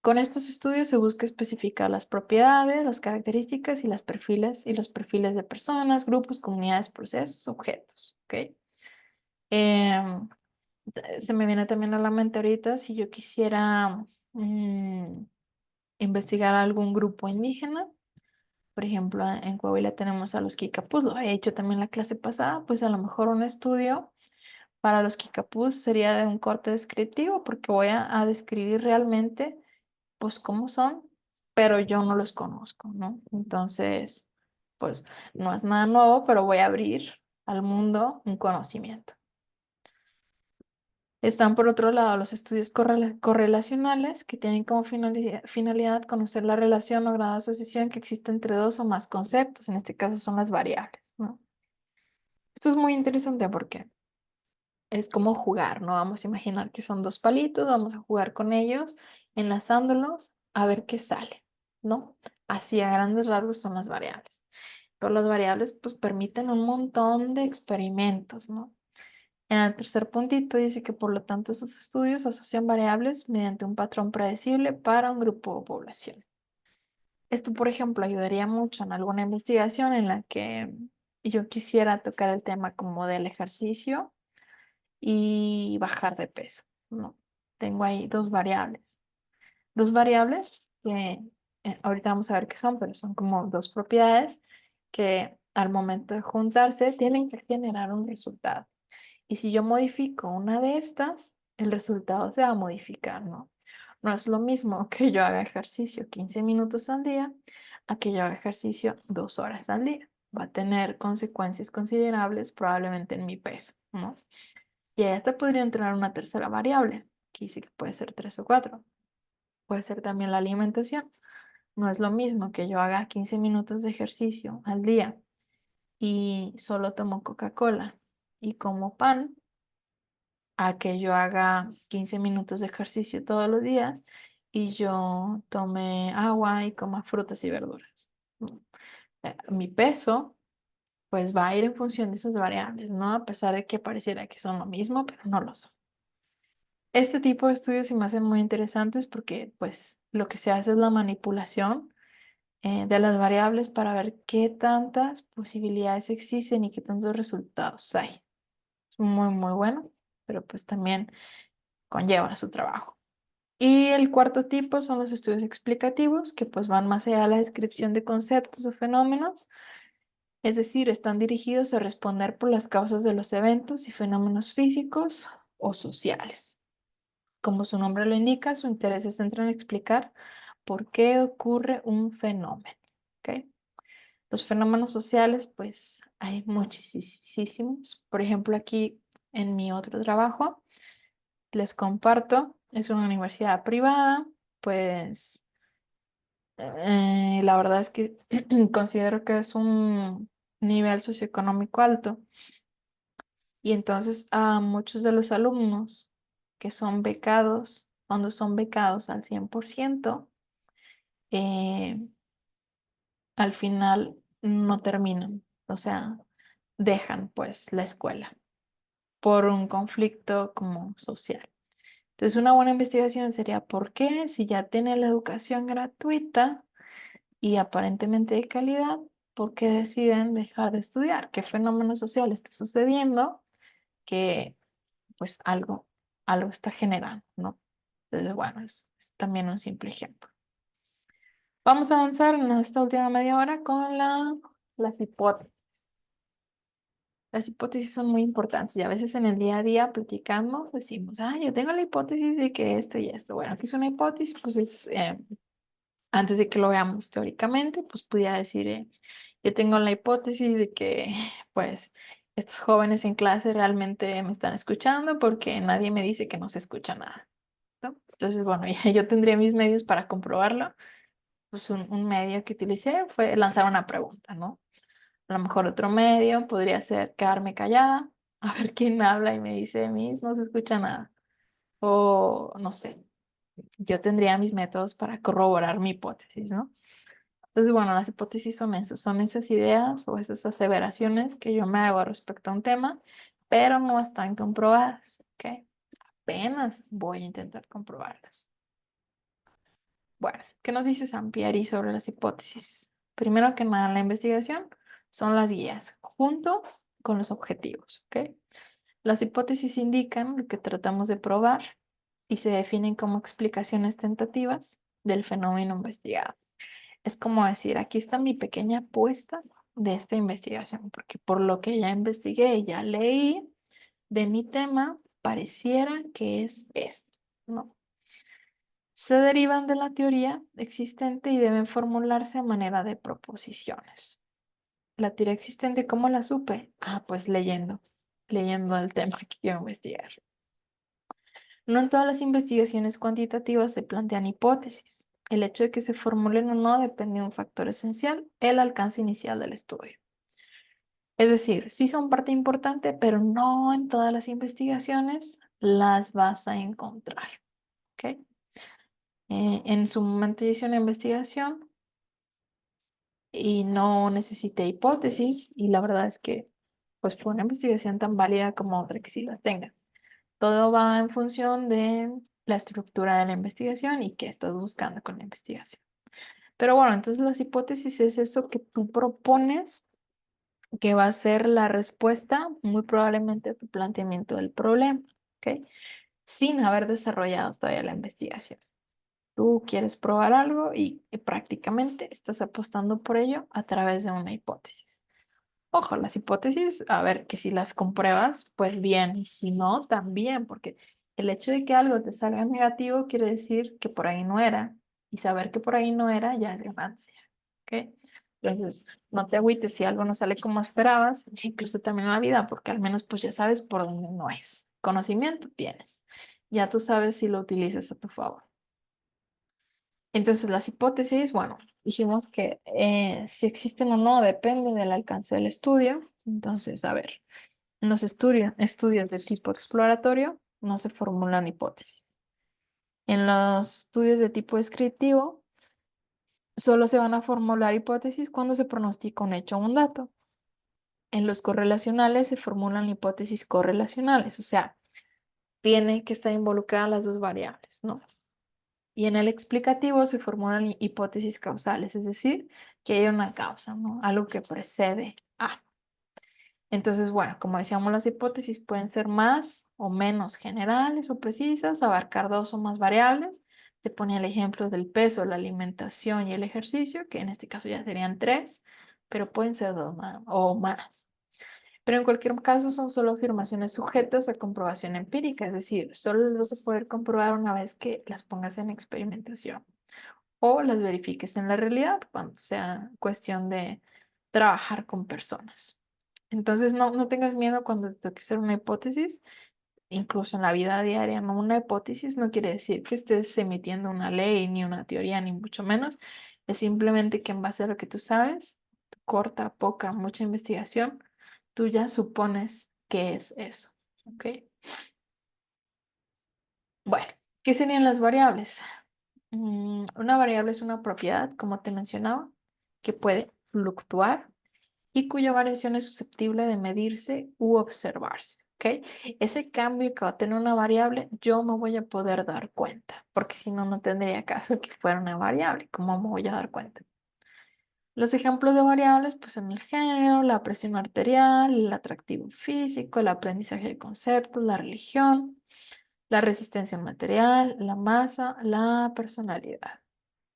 Con estos estudios se busca especificar las propiedades, las características y los perfiles de personas, grupos, comunidades, procesos, objetos, ¿ok? Em, Se me viene también a la mente ahorita si yo quisiera investigar algún grupo indígena. Por ejemplo, en Coahuila tenemos a los Kikapús, lo he hecho también la clase pasada, pues a lo mejor un estudio para los Kikapús sería de un corte descriptivo porque voy a describir realmente pues cómo son, pero yo no los conozco, ¿no? Entonces, pues no es nada nuevo, pero voy a abrir al mundo un conocimiento. Están por otro lado los estudios correlacionales que tienen como finalidad conocer la relación o grado de asociación que existe entre dos o más conceptos, en este caso son las variables, ¿no? Esto es muy interesante porque es como jugar, ¿no? Vamos a imaginar que son dos palitos, vamos a jugar con ellos, enlazándolos a ver qué sale, ¿no? Así a grandes rasgos son las variables. Pero las variables pues permiten un montón de experimentos, ¿no? En el tercer puntito dice que por lo tanto esos estudios asocian variables mediante un patrón predecible para un grupo o población. Esto, por ejemplo, ayudaría mucho en alguna investigación en la que yo quisiera tocar el tema como del ejercicio y bajar de peso, ¿no? Tengo ahí dos variables. Dos variables que ahorita vamos a ver qué son, pero son como dos propiedades que al momento de juntarse tienen que generar un resultado. Y si yo modifico una de estas, el resultado se va a modificar, ¿no? No es lo mismo que yo haga ejercicio 15 minutos al día a que yo haga ejercicio 2 horas al día. Va a tener consecuencias considerables probablemente en mi peso, ¿no? Y a esta podría entrar una tercera variable, que dice que puede ser 3 o 4. Puede ser también la alimentación. No es lo mismo que yo haga 15 minutos de ejercicio al día y solo tomo Coca-Cola y como pan, a que yo haga 15 minutos de ejercicio todos los días y yo tome agua y coma frutas y verduras. ¿No? Mi peso, pues va a ir en función de esas variables, ¿no? A pesar de que pareciera que son lo mismo, pero no lo son. Este tipo de estudios se me hacen muy interesantes porque, pues, lo que se hace es la manipulación de las variables para ver qué tantas posibilidades existen y qué tantos resultados hay. Es muy, muy bueno, pero pues también conlleva su trabajo. Y el cuarto tipo son los estudios explicativos, que pues van más allá de la descripción de conceptos o fenómenos, es decir, están dirigidos a responder por las causas de los eventos y fenómenos físicos o sociales. Como su nombre lo indica, su interés se centra en explicar por qué ocurre un fenómeno. ¿Ok? Los fenómenos sociales, pues hay muchísimos. Por ejemplo, aquí en mi otro trabajo, les comparto, es una universidad privada, pues la verdad es que considero que es un nivel socioeconómico alto y entonces a muchos de los alumnos que son becados, cuando son becados al 100%, eh, al final no terminan, o sea, dejan pues la escuela por un conflicto como social. Entonces, una buena investigación sería por qué, si ya tiene la educación gratuita y aparentemente de calidad, ¿por qué deciden dejar de estudiar? ¿Qué fenómeno social está sucediendo que pues algo está generando, ¿no? Entonces, bueno, es también un simple ejemplo. Vamos a avanzar en esta última media hora con las hipótesis. Las hipótesis son muy importantes y a veces en el día a día platicando decimos, ah, yo tengo la hipótesis de que esto y esto. Bueno, ¿qué es una hipótesis? Pues es, antes de que lo veamos teóricamente, pues pudiera decir, yo tengo la hipótesis de que, pues, estos jóvenes en clase realmente me están escuchando porque nadie me dice que no se escucha nada, ¿no? Entonces, bueno, ya yo tendría mis medios para comprobarlo. Pues un medio que utilicé fue lanzar una pregunta, ¿no? A lo mejor otro medio podría ser quedarme callada, a ver quién habla y me dice, Miss, no se escucha nada. O no sé, yo tendría mis métodos para corroborar mi hipótesis, ¿no? Entonces, bueno, las hipótesis son esas ideas o esas aseveraciones que yo me hago respecto a un tema, pero no están comprobadas, ¿ok? Apenas voy a intentar comprobarlas. Bueno, ¿qué nos dice Sampieri sobre las hipótesis? Primero que nada, la investigación son las guías junto con los objetivos, ¿ok? Las hipótesis indican lo que tratamos de probar y se definen como explicaciones tentativas del fenómeno investigado. Es como decir, aquí está mi pequeña apuesta de esta investigación, porque por lo que ya investigué, ya leí de mi tema, pareciera que es esto, ¿no? Se derivan de la teoría existente y deben formularse a manera de proposiciones. La teoría existente, ¿cómo la supe? Ah, pues leyendo el tema que quiero investigar. No en todas las investigaciones cuantitativas se plantean hipótesis. El hecho de que se formulen o no depende de un factor esencial, el alcance inicial del estudio. Es decir, sí son parte importante, pero no en todas las investigaciones las vas a encontrar. ¿Ok? En su momento yo hice una investigación y no necesité hipótesis y la verdad es que pues fue una investigación tan válida como otra que sí las tenga. Todo va en función de la estructura de la investigación y qué estás buscando con la investigación. Pero bueno, entonces las hipótesis es eso que tú propones que va a ser la respuesta muy probablemente a tu planteamiento del problema, ¿ok? Sin haber desarrollado todavía la investigación. Tú quieres probar algo y prácticamente estás apostando por ello a través de una hipótesis. Ojo, las hipótesis, a ver, que si las compruebas, pues bien, y si no, también, porque el hecho de que algo te salga negativo quiere decir que por ahí no era, y saber que por ahí no era ya es ganancia, ¿ok? Entonces, no te agüites si algo no sale como esperabas, incluso también en la vida, porque al menos pues ya sabes por dónde no es. Conocimiento tienes, ya tú sabes si lo utilizas a tu favor. Entonces, las hipótesis, bueno, dijimos que si existen o no depende del alcance del estudio. Entonces, a ver, en los estudios de tipo exploratorio no se formulan hipótesis. En los estudios de tipo descriptivo solo se van a formular hipótesis cuando se pronostica un hecho o un dato. En los correlacionales se formulan hipótesis correlacionales, o sea, tienen que estar involucradas las dos variables, ¿no? Y en el explicativo se formulan hipótesis causales, es decir, que hay una causa, ¿no? Algo que precede a. Entonces, bueno, como decíamos, las hipótesis pueden ser más o menos generales o precisas, abarcar dos o más variables. Te ponía el ejemplo del peso, la alimentación y el ejercicio, que en este caso ya serían tres, pero pueden ser dos o más. Pero en cualquier caso son solo afirmaciones sujetas a comprobación empírica, es decir, solo las vas a poder comprobar una vez que las pongas en experimentación o las verifiques en la realidad cuando sea cuestión de trabajar con personas. Entonces no tengas miedo cuando te toque hacer una hipótesis, incluso en la vida diaria, ¿no? Una hipótesis no quiere decir que estés emitiendo una ley, ni una teoría, ni mucho menos. Es simplemente que en base a lo que tú sabes, corta, poca, mucha investigación, tú ya supones que es eso. ¿Ok? Bueno, ¿qué serían las variables? Una variable es una propiedad, como te mencionaba, que puede fluctuar y cuya variación es susceptible de medirse u observarse. ¿Ok? Ese cambio que va a tener una variable, yo me voy a poder dar cuenta, porque si no, no tendría caso que fuera una variable. ¿Cómo me voy a dar cuenta? Los ejemplos de variables, pues son el género, la presión arterial, el atractivo físico, el aprendizaje de conceptos, la religión, la resistencia al material, la masa, la personalidad.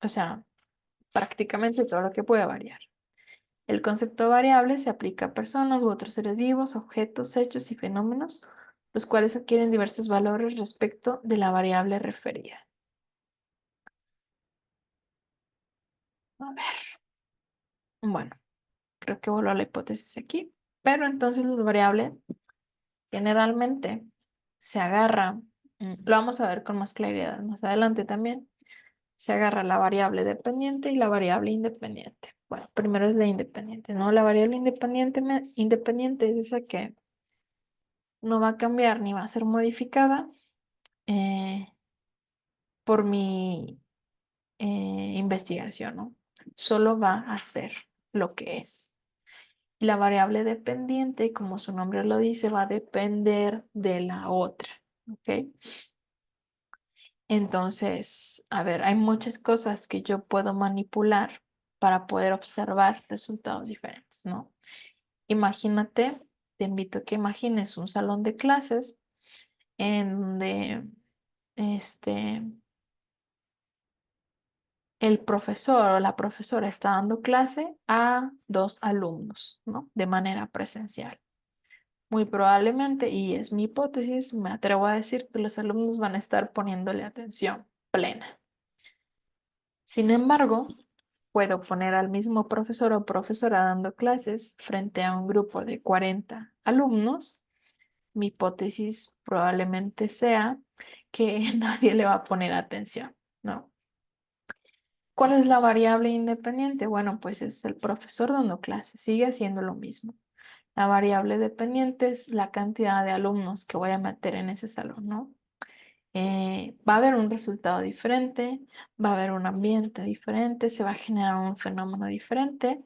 O sea, prácticamente todo lo que puede variar. El concepto de variable se aplica a personas u otros seres vivos, objetos, hechos y fenómenos, los cuales adquieren diversos valores respecto de la variable referida. A ver, bueno, creo que voló la hipótesis aquí, pero entonces las variables generalmente se agarra, lo vamos a ver con más claridad más adelante también, se agarra la variable dependiente y la variable independiente. Bueno, primero es la independiente, ¿no? La variable independiente es esa que no va a cambiar ni va a ser modificada eh, por mi investigación, ¿no? Solo va a ser lo que es. Y la variable dependiente, como su nombre lo dice, va a depender de la otra, ¿ok? Entonces, a ver, hay muchas cosas que yo puedo manipular para poder observar resultados diferentes, ¿no? Imagínate, te invito a que imagines un salón de clases en donde este, el profesor o la profesora está dando clase a dos alumnos, ¿no? De manera presencial. Muy probablemente, y es mi hipótesis, me atrevo a decir que los alumnos van a estar poniéndole atención plena. Sin embargo, puedo poner al mismo profesor o profesora dando clases frente a un grupo de 40 alumnos. Mi hipótesis probablemente sea que nadie le va a poner atención, ¿no? ¿Cuál es la variable independiente? Bueno, pues es el profesor dando clases, sigue haciendo lo mismo. La variable dependiente es la cantidad de alumnos que voy a meter en ese salón, ¿no? Va a haber un resultado diferente, va a haber un ambiente diferente, se va a generar un fenómeno diferente.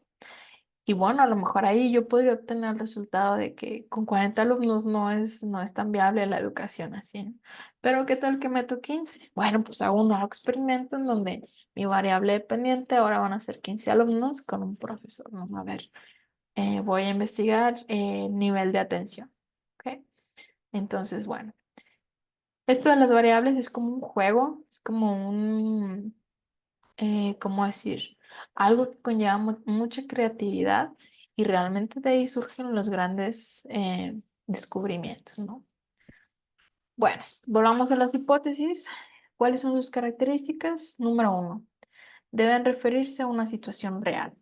Y bueno, a lo mejor ahí yo podría obtener el resultado de que con 40 alumnos no es tan viable la educación así, ¿no? Pero ¿qué tal que meto 15? Bueno, pues hago un nuevo experimento en donde mi variable dependiente ahora van a ser 15 alumnos con un profesor, ¿no? A ver, voy a investigar nivel de atención, ¿ok? Entonces, bueno, esto de las variables es como un juego, es como ¿cómo decir? Algo que conlleva mucha creatividad y realmente de ahí surgen los grandes descubrimientos, ¿no? Bueno, volvamos a las hipótesis. ¿Cuáles son sus características? Número uno, deben referirse a una situación real.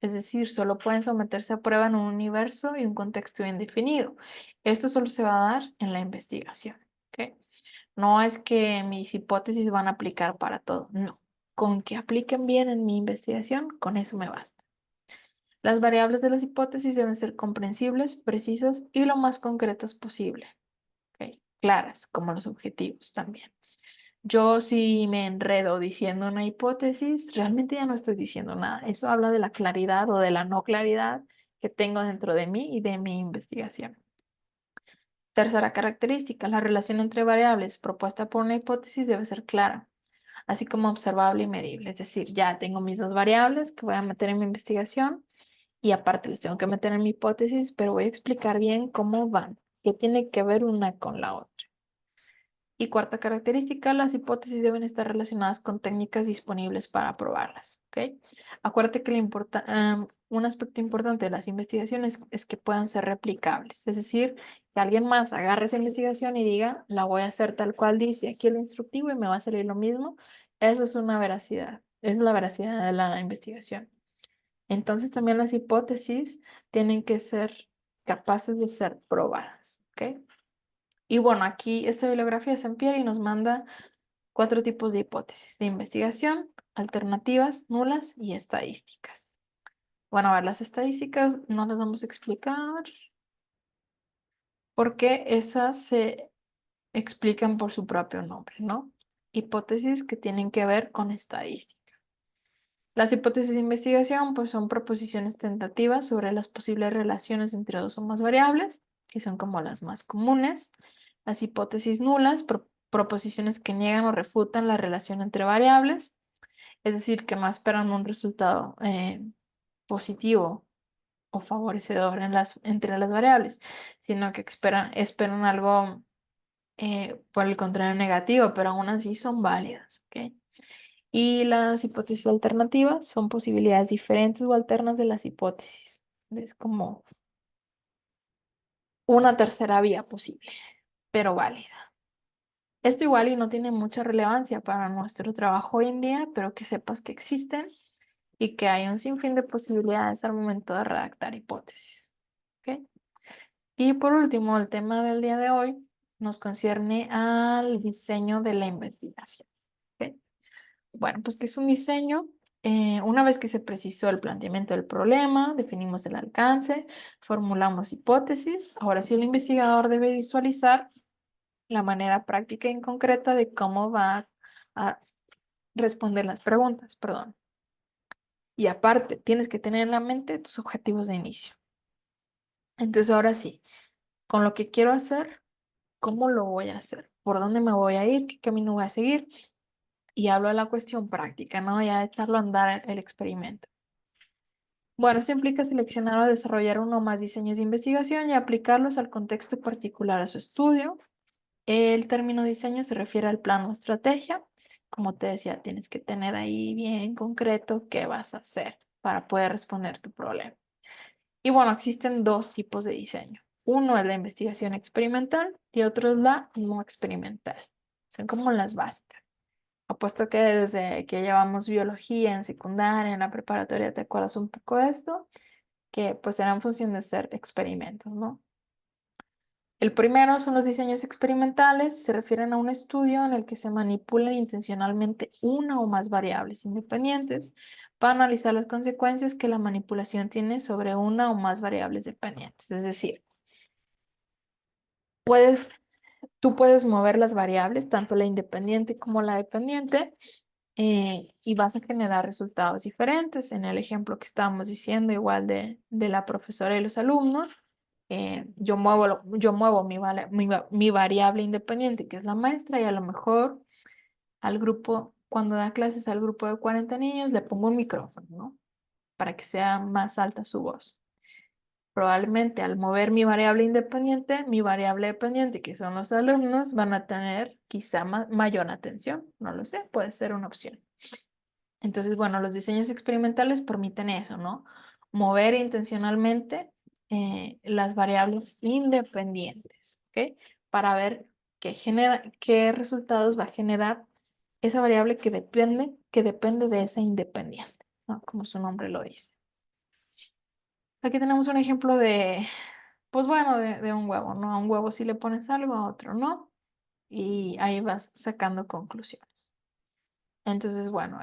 Es decir, solo pueden someterse a prueba en un universo y un contexto bien definido. Esto solo se va a dar en la investigación, ¿ok? No es que mis hipótesis van a aplicar para todo, no. Con que apliquen bien en mi investigación, con eso me basta. Las variables de las hipótesis deben ser comprensibles, precisas y lo más concretas posible. ¿Ok? Claras, como los objetivos también. Yo si me enredo diciendo una hipótesis, realmente ya no estoy diciendo nada. Eso habla de la claridad o de la no claridad que tengo dentro de mí y de mi investigación. Tercera característica, la relación entre variables propuesta por una hipótesis debe ser clara, así como observable y medible. Es decir, ya tengo mis dos variables que voy a meter en mi investigación y aparte les tengo que meter en mi hipótesis, pero voy a explicar bien cómo van, qué tiene que ver una con la otra. Y cuarta característica, las hipótesis deben estar relacionadas con técnicas disponibles para probarlas. ¿Ok? Acuérdate que un aspecto importante de las investigaciones es que puedan ser replicables. Es decir, que alguien más agarre esa investigación y diga, la voy a hacer tal cual dice aquí el instructivo y me va a salir lo mismo. Eso es una veracidad. Es la veracidad de la investigación. Entonces también las hipótesis tienen que ser capaces de ser probadas, ¿ok? Y bueno, aquí esta bibliografía de Sampieri nos manda 4 tipos de hipótesis de investigación: alternativas, nulas y estadísticas. Bueno, a ver, las estadísticas no las vamos a explicar porque esas se explican por su propio nombre, ¿no? Hipótesis que tienen que ver con estadística. Las hipótesis de investigación pues son proposiciones tentativas sobre las posibles relaciones entre dos o más variables, que son como las más comunes. Las hipótesis nulas, proposiciones que niegan o refutan la relación entre variables, es decir, que no esperan un resultado positivo o favorecedor entre las variables, sino que esperan algo por el contrario negativo, pero aún así son válidas, ¿ok? Y las hipótesis alternativas son posibilidades diferentes o alternas de las hipótesis. Es como una tercera vía posible, pero válida. Esto igual y no tiene mucha relevancia para nuestro trabajo hoy en día, pero que sepas que existen y que hay un sinfín de posibilidades al momento de redactar hipótesis. ¿Ok? Y por último, el tema del día de hoy nos concierne al diseño de la investigación. ¿Ok? Bueno, pues, ¿qué es un diseño? Una vez que se precisó el planteamiento del problema, definimos el alcance, formulamos hipótesis, ahora sí el investigador debe visualizar la manera práctica y concreta de cómo va a responder las preguntas, perdón. Y aparte, tienes que tener en la mente tus objetivos de inicio. Entonces, ahora sí, con lo que quiero hacer, ¿cómo lo voy a hacer? ¿Por dónde me voy a ir? ¿Qué camino voy a seguir? Y hablo de la cuestión práctica, no ya de echarlo a andar el experimento. Bueno, esto implica seleccionar o desarrollar uno o más diseños de investigación y aplicarlos al contexto particular a su estudio. El término diseño se refiere al plan o estrategia. Como te decía, tienes que tener ahí bien concreto qué vas a hacer para poder responder tu problema. Y bueno, existen 2 tipos de diseño. Uno es la investigación experimental y otro es la no experimental. Son como las básicas. Apuesto que desde que llevamos biología en secundaria, en la preparatoria, te acuerdas un poco de esto, que pues será en función de ser experimentos, ¿no? El primero son los diseños experimentales, se refieren a un estudio en el que se manipulan intencionalmente una o más variables independientes para analizar las consecuencias que la manipulación tiene sobre una o más variables dependientes. Es decir, tú puedes mover las variables, tanto la independiente como la dependiente, y vas a generar resultados diferentes. En el ejemplo que estábamos diciendo, igual de la profesora y los alumnos, yo muevo mi variable independiente, que es la maestra, y a lo mejor al grupo, cuando da clases al grupo de 40 niños, le pongo un micrófono, ¿no? Para que sea más alta su voz. Probablemente al mover mi variable independiente, mi variable dependiente, que son los alumnos, van a tener quizá mayor atención. No lo sé, puede ser una opción. Entonces, bueno, los diseños experimentales permiten eso, ¿no? Mover intencionalmente las variables independientes, ¿ok? Para ver qué resultados va a generar esa variable que depende de esa independiente, ¿no? Como su nombre lo dice. Aquí tenemos un ejemplo pues bueno, de un huevo, ¿no? A un huevo sí le pones algo, a otro no, y ahí vas sacando conclusiones. Entonces, bueno,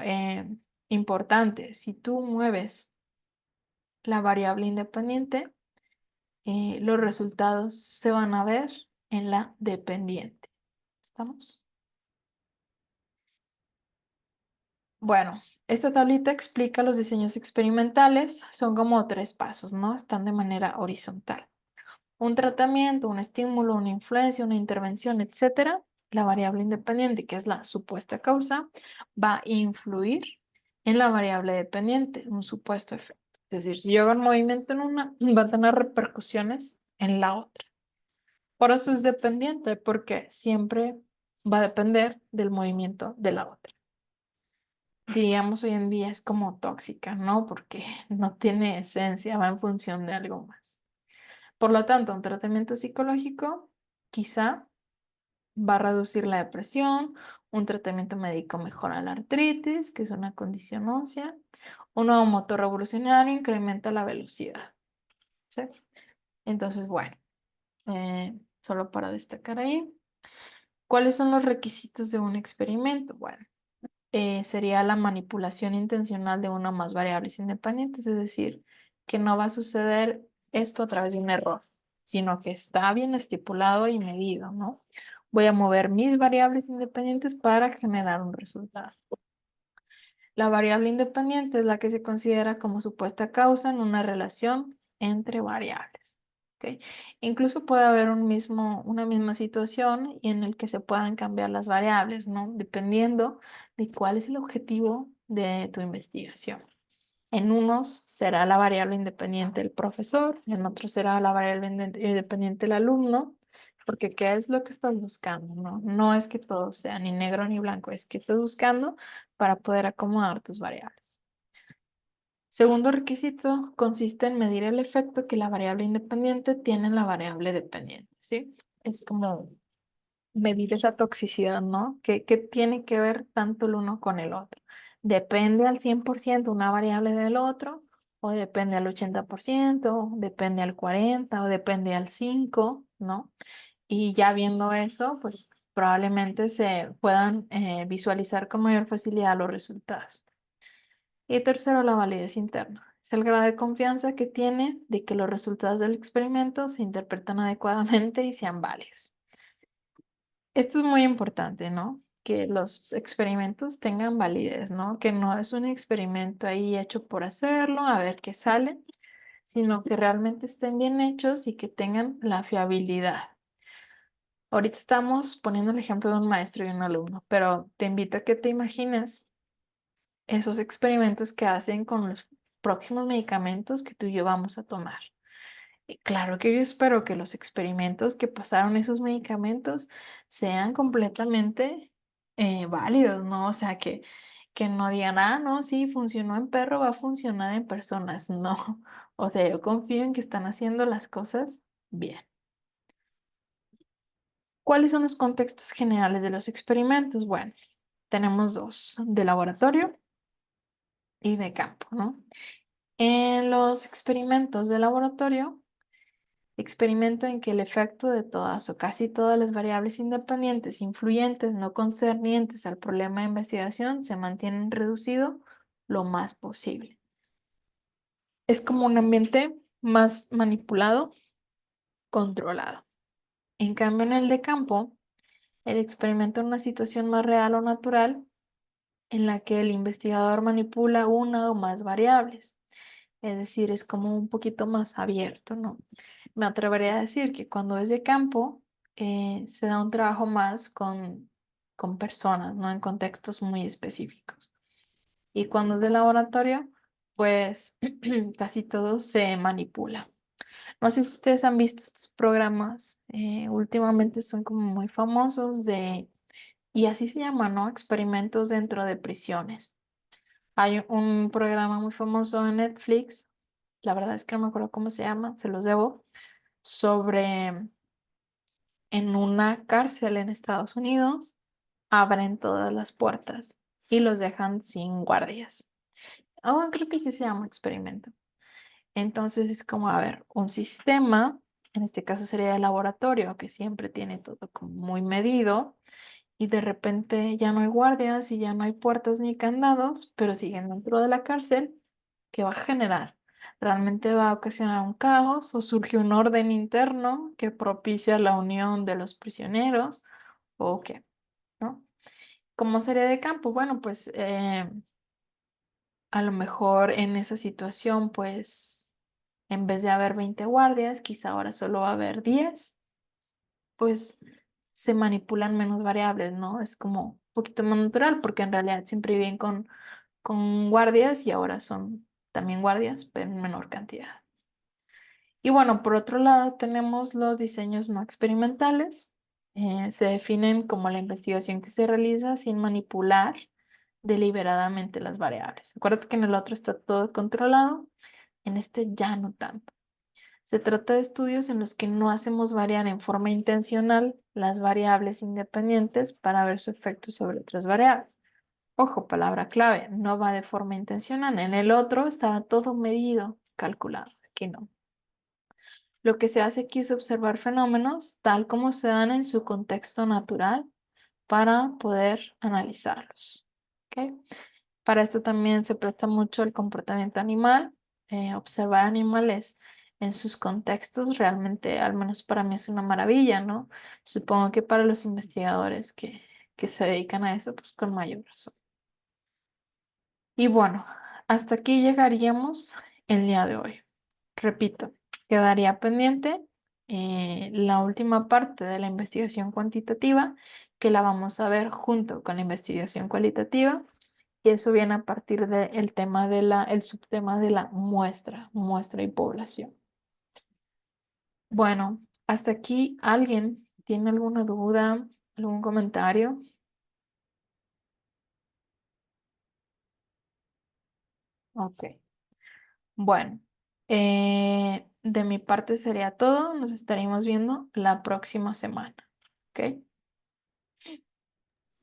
importante, si tú mueves la variable independiente, los resultados se van a ver en la dependiente. ¿Estamos? Bueno, esta tablita explica los diseños experimentales. Son como 3 pasos, ¿no? Están de manera horizontal. Un tratamiento, un estímulo, una influencia, una intervención, etcétera. La variable independiente, que es la supuesta causa, va a influir en la variable dependiente, un supuesto efecto. Es decir, si yo hago un movimiento en una, va a tener repercusiones en la otra. Por eso es dependiente, porque siempre va a depender del movimiento de la otra. diríamos hoy en día es como tóxica, ¿no? Porque no tiene esencia, va en función de algo más. Por lo tanto, un tratamiento psicológico quizá va a reducir la depresión, un tratamiento médico mejora la artritis, que es una condición ósea, un nuevo motor revolucionario incrementa la velocidad, ¿sí? Entonces, bueno, solo para destacar ahí. ¿Cuáles son los requisitos de un experimento? Bueno, sería la manipulación intencional de una o más variables independientes, es decir, que no va a suceder esto a través de un error, sino que está bien estipulado y medido, ¿no? Voy a mover mis variables independientes para generar un resultado. La variable independiente es la que se considera como supuesta causa en una relación entre variables. ¿Ok? Incluso puede haber una misma situación y en el que se puedan cambiar las variables, ¿no? Dependiendo de cuál es el objetivo de tu investigación. En unos será la variable independiente el profesor, en otros será la variable independiente el alumno, porque ¿qué es lo que estás buscando? No, no es que todo sea ni negro ni blanco, es que estás buscando para poder acomodar tus variables. Segundo requisito consiste en medir el efecto que la variable independiente tiene en la variable dependiente, ¿sí? Es como medir esa toxicidad, ¿no? ¿Qué tiene que ver tanto el uno con el otro? ¿Depende al 100% una variable del otro? ¿O depende al 80%? ¿Depende al 40%? ¿O depende al 5%? ¿No? Y ya viendo eso, pues probablemente se puedan visualizar con mayor facilidad los resultados. Y tercero, la validez interna. Es el grado de confianza que tiene de que los resultados del experimento se interpretan adecuadamente y sean válidos. Esto es muy importante, ¿no? Que los experimentos tengan validez, ¿no? Que no es un experimento ahí hecho por hacerlo, a ver qué sale, sino que realmente estén bien hechos y que tengan la fiabilidad. Ahorita estamos poniendo el ejemplo de un maestro y un alumno, pero te invito a que te imagines esos experimentos que hacen con los próximos medicamentos que tú y yo vamos a tomar. Y claro que yo espero que los experimentos que pasaron esos medicamentos sean completamente válidos, ¿no? O sea, que no digan, ah, no, sí, funcionó en perro, va a funcionar en personas. No, o sea, yo confío en que están haciendo las cosas bien. ¿Cuáles son los contextos generales de los experimentos? Bueno, tenemos dos, de laboratorio y de campo, ¿no? En los experimentos de laboratorio, experimento en que el efecto de todas o casi todas las variables independientes, influyentes, no concernientes al problema de investigación, se mantienen reducido lo más posible. Es como un ambiente más manipulado, controlado. En cambio, en el de campo, el experimento en una situación más real o natural en la que el investigador manipula una o más variables. Es decir, es como un poquito más abierto, ¿no? Me atrevería a decir que cuando es de campo, se da un trabajo más con personas, ¿no? En contextos muy específicos. Y cuando es de laboratorio, pues casi todo se manipula. No sé si ustedes han visto estos programas, últimamente son como muy famosos y así se llaman, ¿no? Experimentos dentro de prisiones. Hay un programa muy famoso en Netflix, la verdad es que no me acuerdo cómo se llama, se los debo, sobre en una cárcel en Estados Unidos, abren todas las puertas y los dejan sin guardias. Ah, creo que sí se llama experimento. Entonces es como, a ver, un sistema, en este caso sería el laboratorio, que siempre tiene todo como muy medido, y de repente ya no hay guardias y ya no hay puertas ni candados, pero siguen dentro de la cárcel. ¿Qué va a generar? ¿Realmente va a ocasionar un caos o surge un orden interno que propicia la unión de los prisioneros o qué? ¿No? ¿Cómo sería de campo? Bueno, pues a lo mejor en esa situación, pues en vez de haber 20 guardias, quizá ahora solo va a haber 10, pues se manipulan menos variables, ¿no? Es como un poquito más natural porque en realidad siempre viven con guardias y ahora son también guardias, pero en menor cantidad. Y bueno, por otro lado tenemos los diseños no experimentales. Se definen como la investigación que se realiza sin manipular deliberadamente las variables. Acuérdate que en el otro está todo controlado, en este ya no tanto. Se trata de estudios en los que no hacemos variar en forma intencional las variables independientes para ver su efecto sobre otras variables. Ojo, palabra clave, no va de forma intencional. En el otro estaba todo medido, calculado. Aquí no. Lo que se hace aquí es observar fenómenos tal como se dan en su contexto natural para poder analizarlos. ¿Ok? Para esto también se presta mucho el comportamiento animal. Observar animales en sus contextos realmente, al menos para mí, es una maravilla, ¿no? Supongo que para los investigadores que se dedican a eso, pues con mayor razón. Y bueno, hasta aquí llegaríamos el día de hoy. Repito, quedaría pendiente la última parte de la investigación cuantitativa, que la vamos a ver junto con la investigación cualitativa, y eso viene a partir del tema el subtema de la muestra y población. Bueno, hasta aquí, ¿alguien tiene alguna duda, algún comentario? Ok. Bueno, de mi parte sería todo. Nos estaremos viendo la próxima semana. ¿Ok?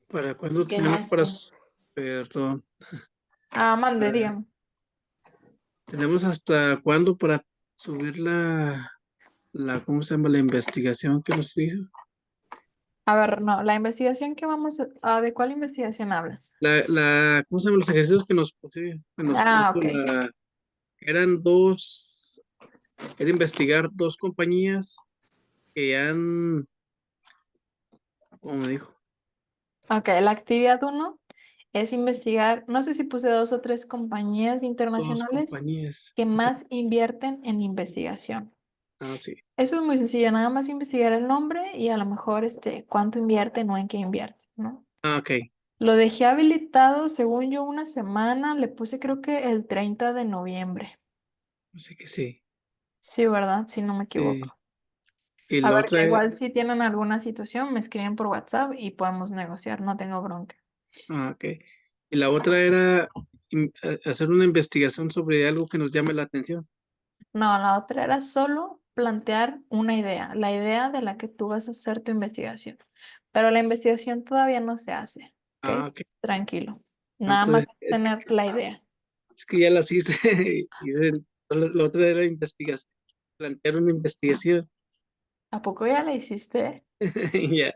¿Para cuándo ¿Qué tenemos más? perdón, Ah, mande, para- dígame. tenemos hasta cuándo para subir ¿cómo se llama? La investigación que nos hizo? A ver, no, la investigación que vamos ¿de cuál investigación hablas? ¿Cómo se llaman los ejercicios que nos puso Ah, ok. eran dos, era investigar dos compañías que han, ¿cómo me dijo? Ok, la actividad uno es investigar, no sé si puse dos o tres compañías Dos internacionales compañías. que más invierten en investigación. Ah, sí. Eso es muy sencillo, nada más investigar el nombre y a lo mejor cuánto invierten o en qué invierten, ¿no? Ah, ok. Lo dejé habilitado, según yo, una semana, le puse creo que el 30 de noviembre. Así que sí. Sí, ¿verdad? Si no me Sí. equivoco. Y A la ver, que otra, igual si tienen alguna situación, me escriben por WhatsApp y podemos negociar, no tengo bronca. ok. Y la otra era hacer una investigación sobre algo que nos llame la atención. No, la otra era solo plantear una idea, la idea de la que tú vas a hacer tu investigación. Pero la investigación todavía no se hace, Ah, ¿ok? ok. Tranquilo. Nada más Entonces, tener la idea. es que ya las hice. La otra era investigación, plantear una investigación. ¿A poco ya la hiciste? Ya.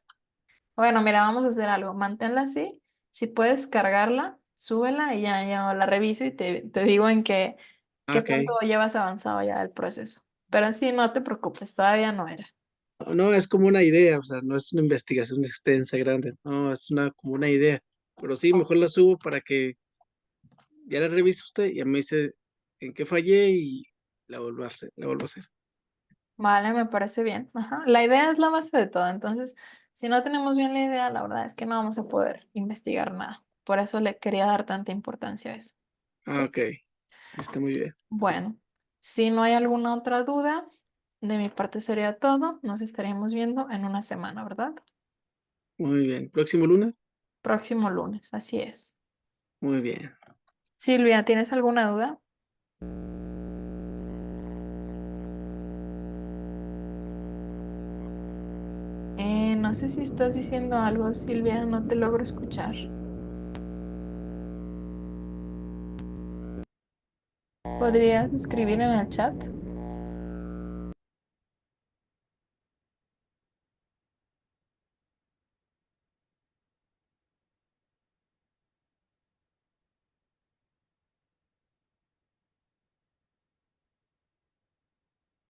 Bueno, mira, vamos a hacer algo. Manténla así. Si puedes cargarla, súbela y ya la reviso y te digo en qué Ok. punto llevas avanzado ya el proceso. Pero sí, no te preocupes, todavía no era. No, es como una idea, o sea, no es una investigación extensa, grande. No, es como una idea. Pero sí, mejor la subo para que ya la revise usted y ya me dice en qué fallé y la vuelvo a hacer. Vale, me parece bien. Ajá. La idea es la base de todo. Entonces, si no tenemos bien la idea, la verdad es que no vamos a poder investigar nada. Por eso le quería dar tanta importancia a eso. Ah, ¿Ok? ok. Está muy bien. Bueno, si no hay alguna otra duda, de mi parte sería todo. Nos estaríamos viendo en una semana, ¿verdad? Muy bien. ¿Próximo lunes? Próximo lunes, así es. Muy bien. Silvia, ¿tienes alguna duda? No sé si estás diciendo algo, Silvia, no te logro escuchar. ¿Podrías escribir en el chat?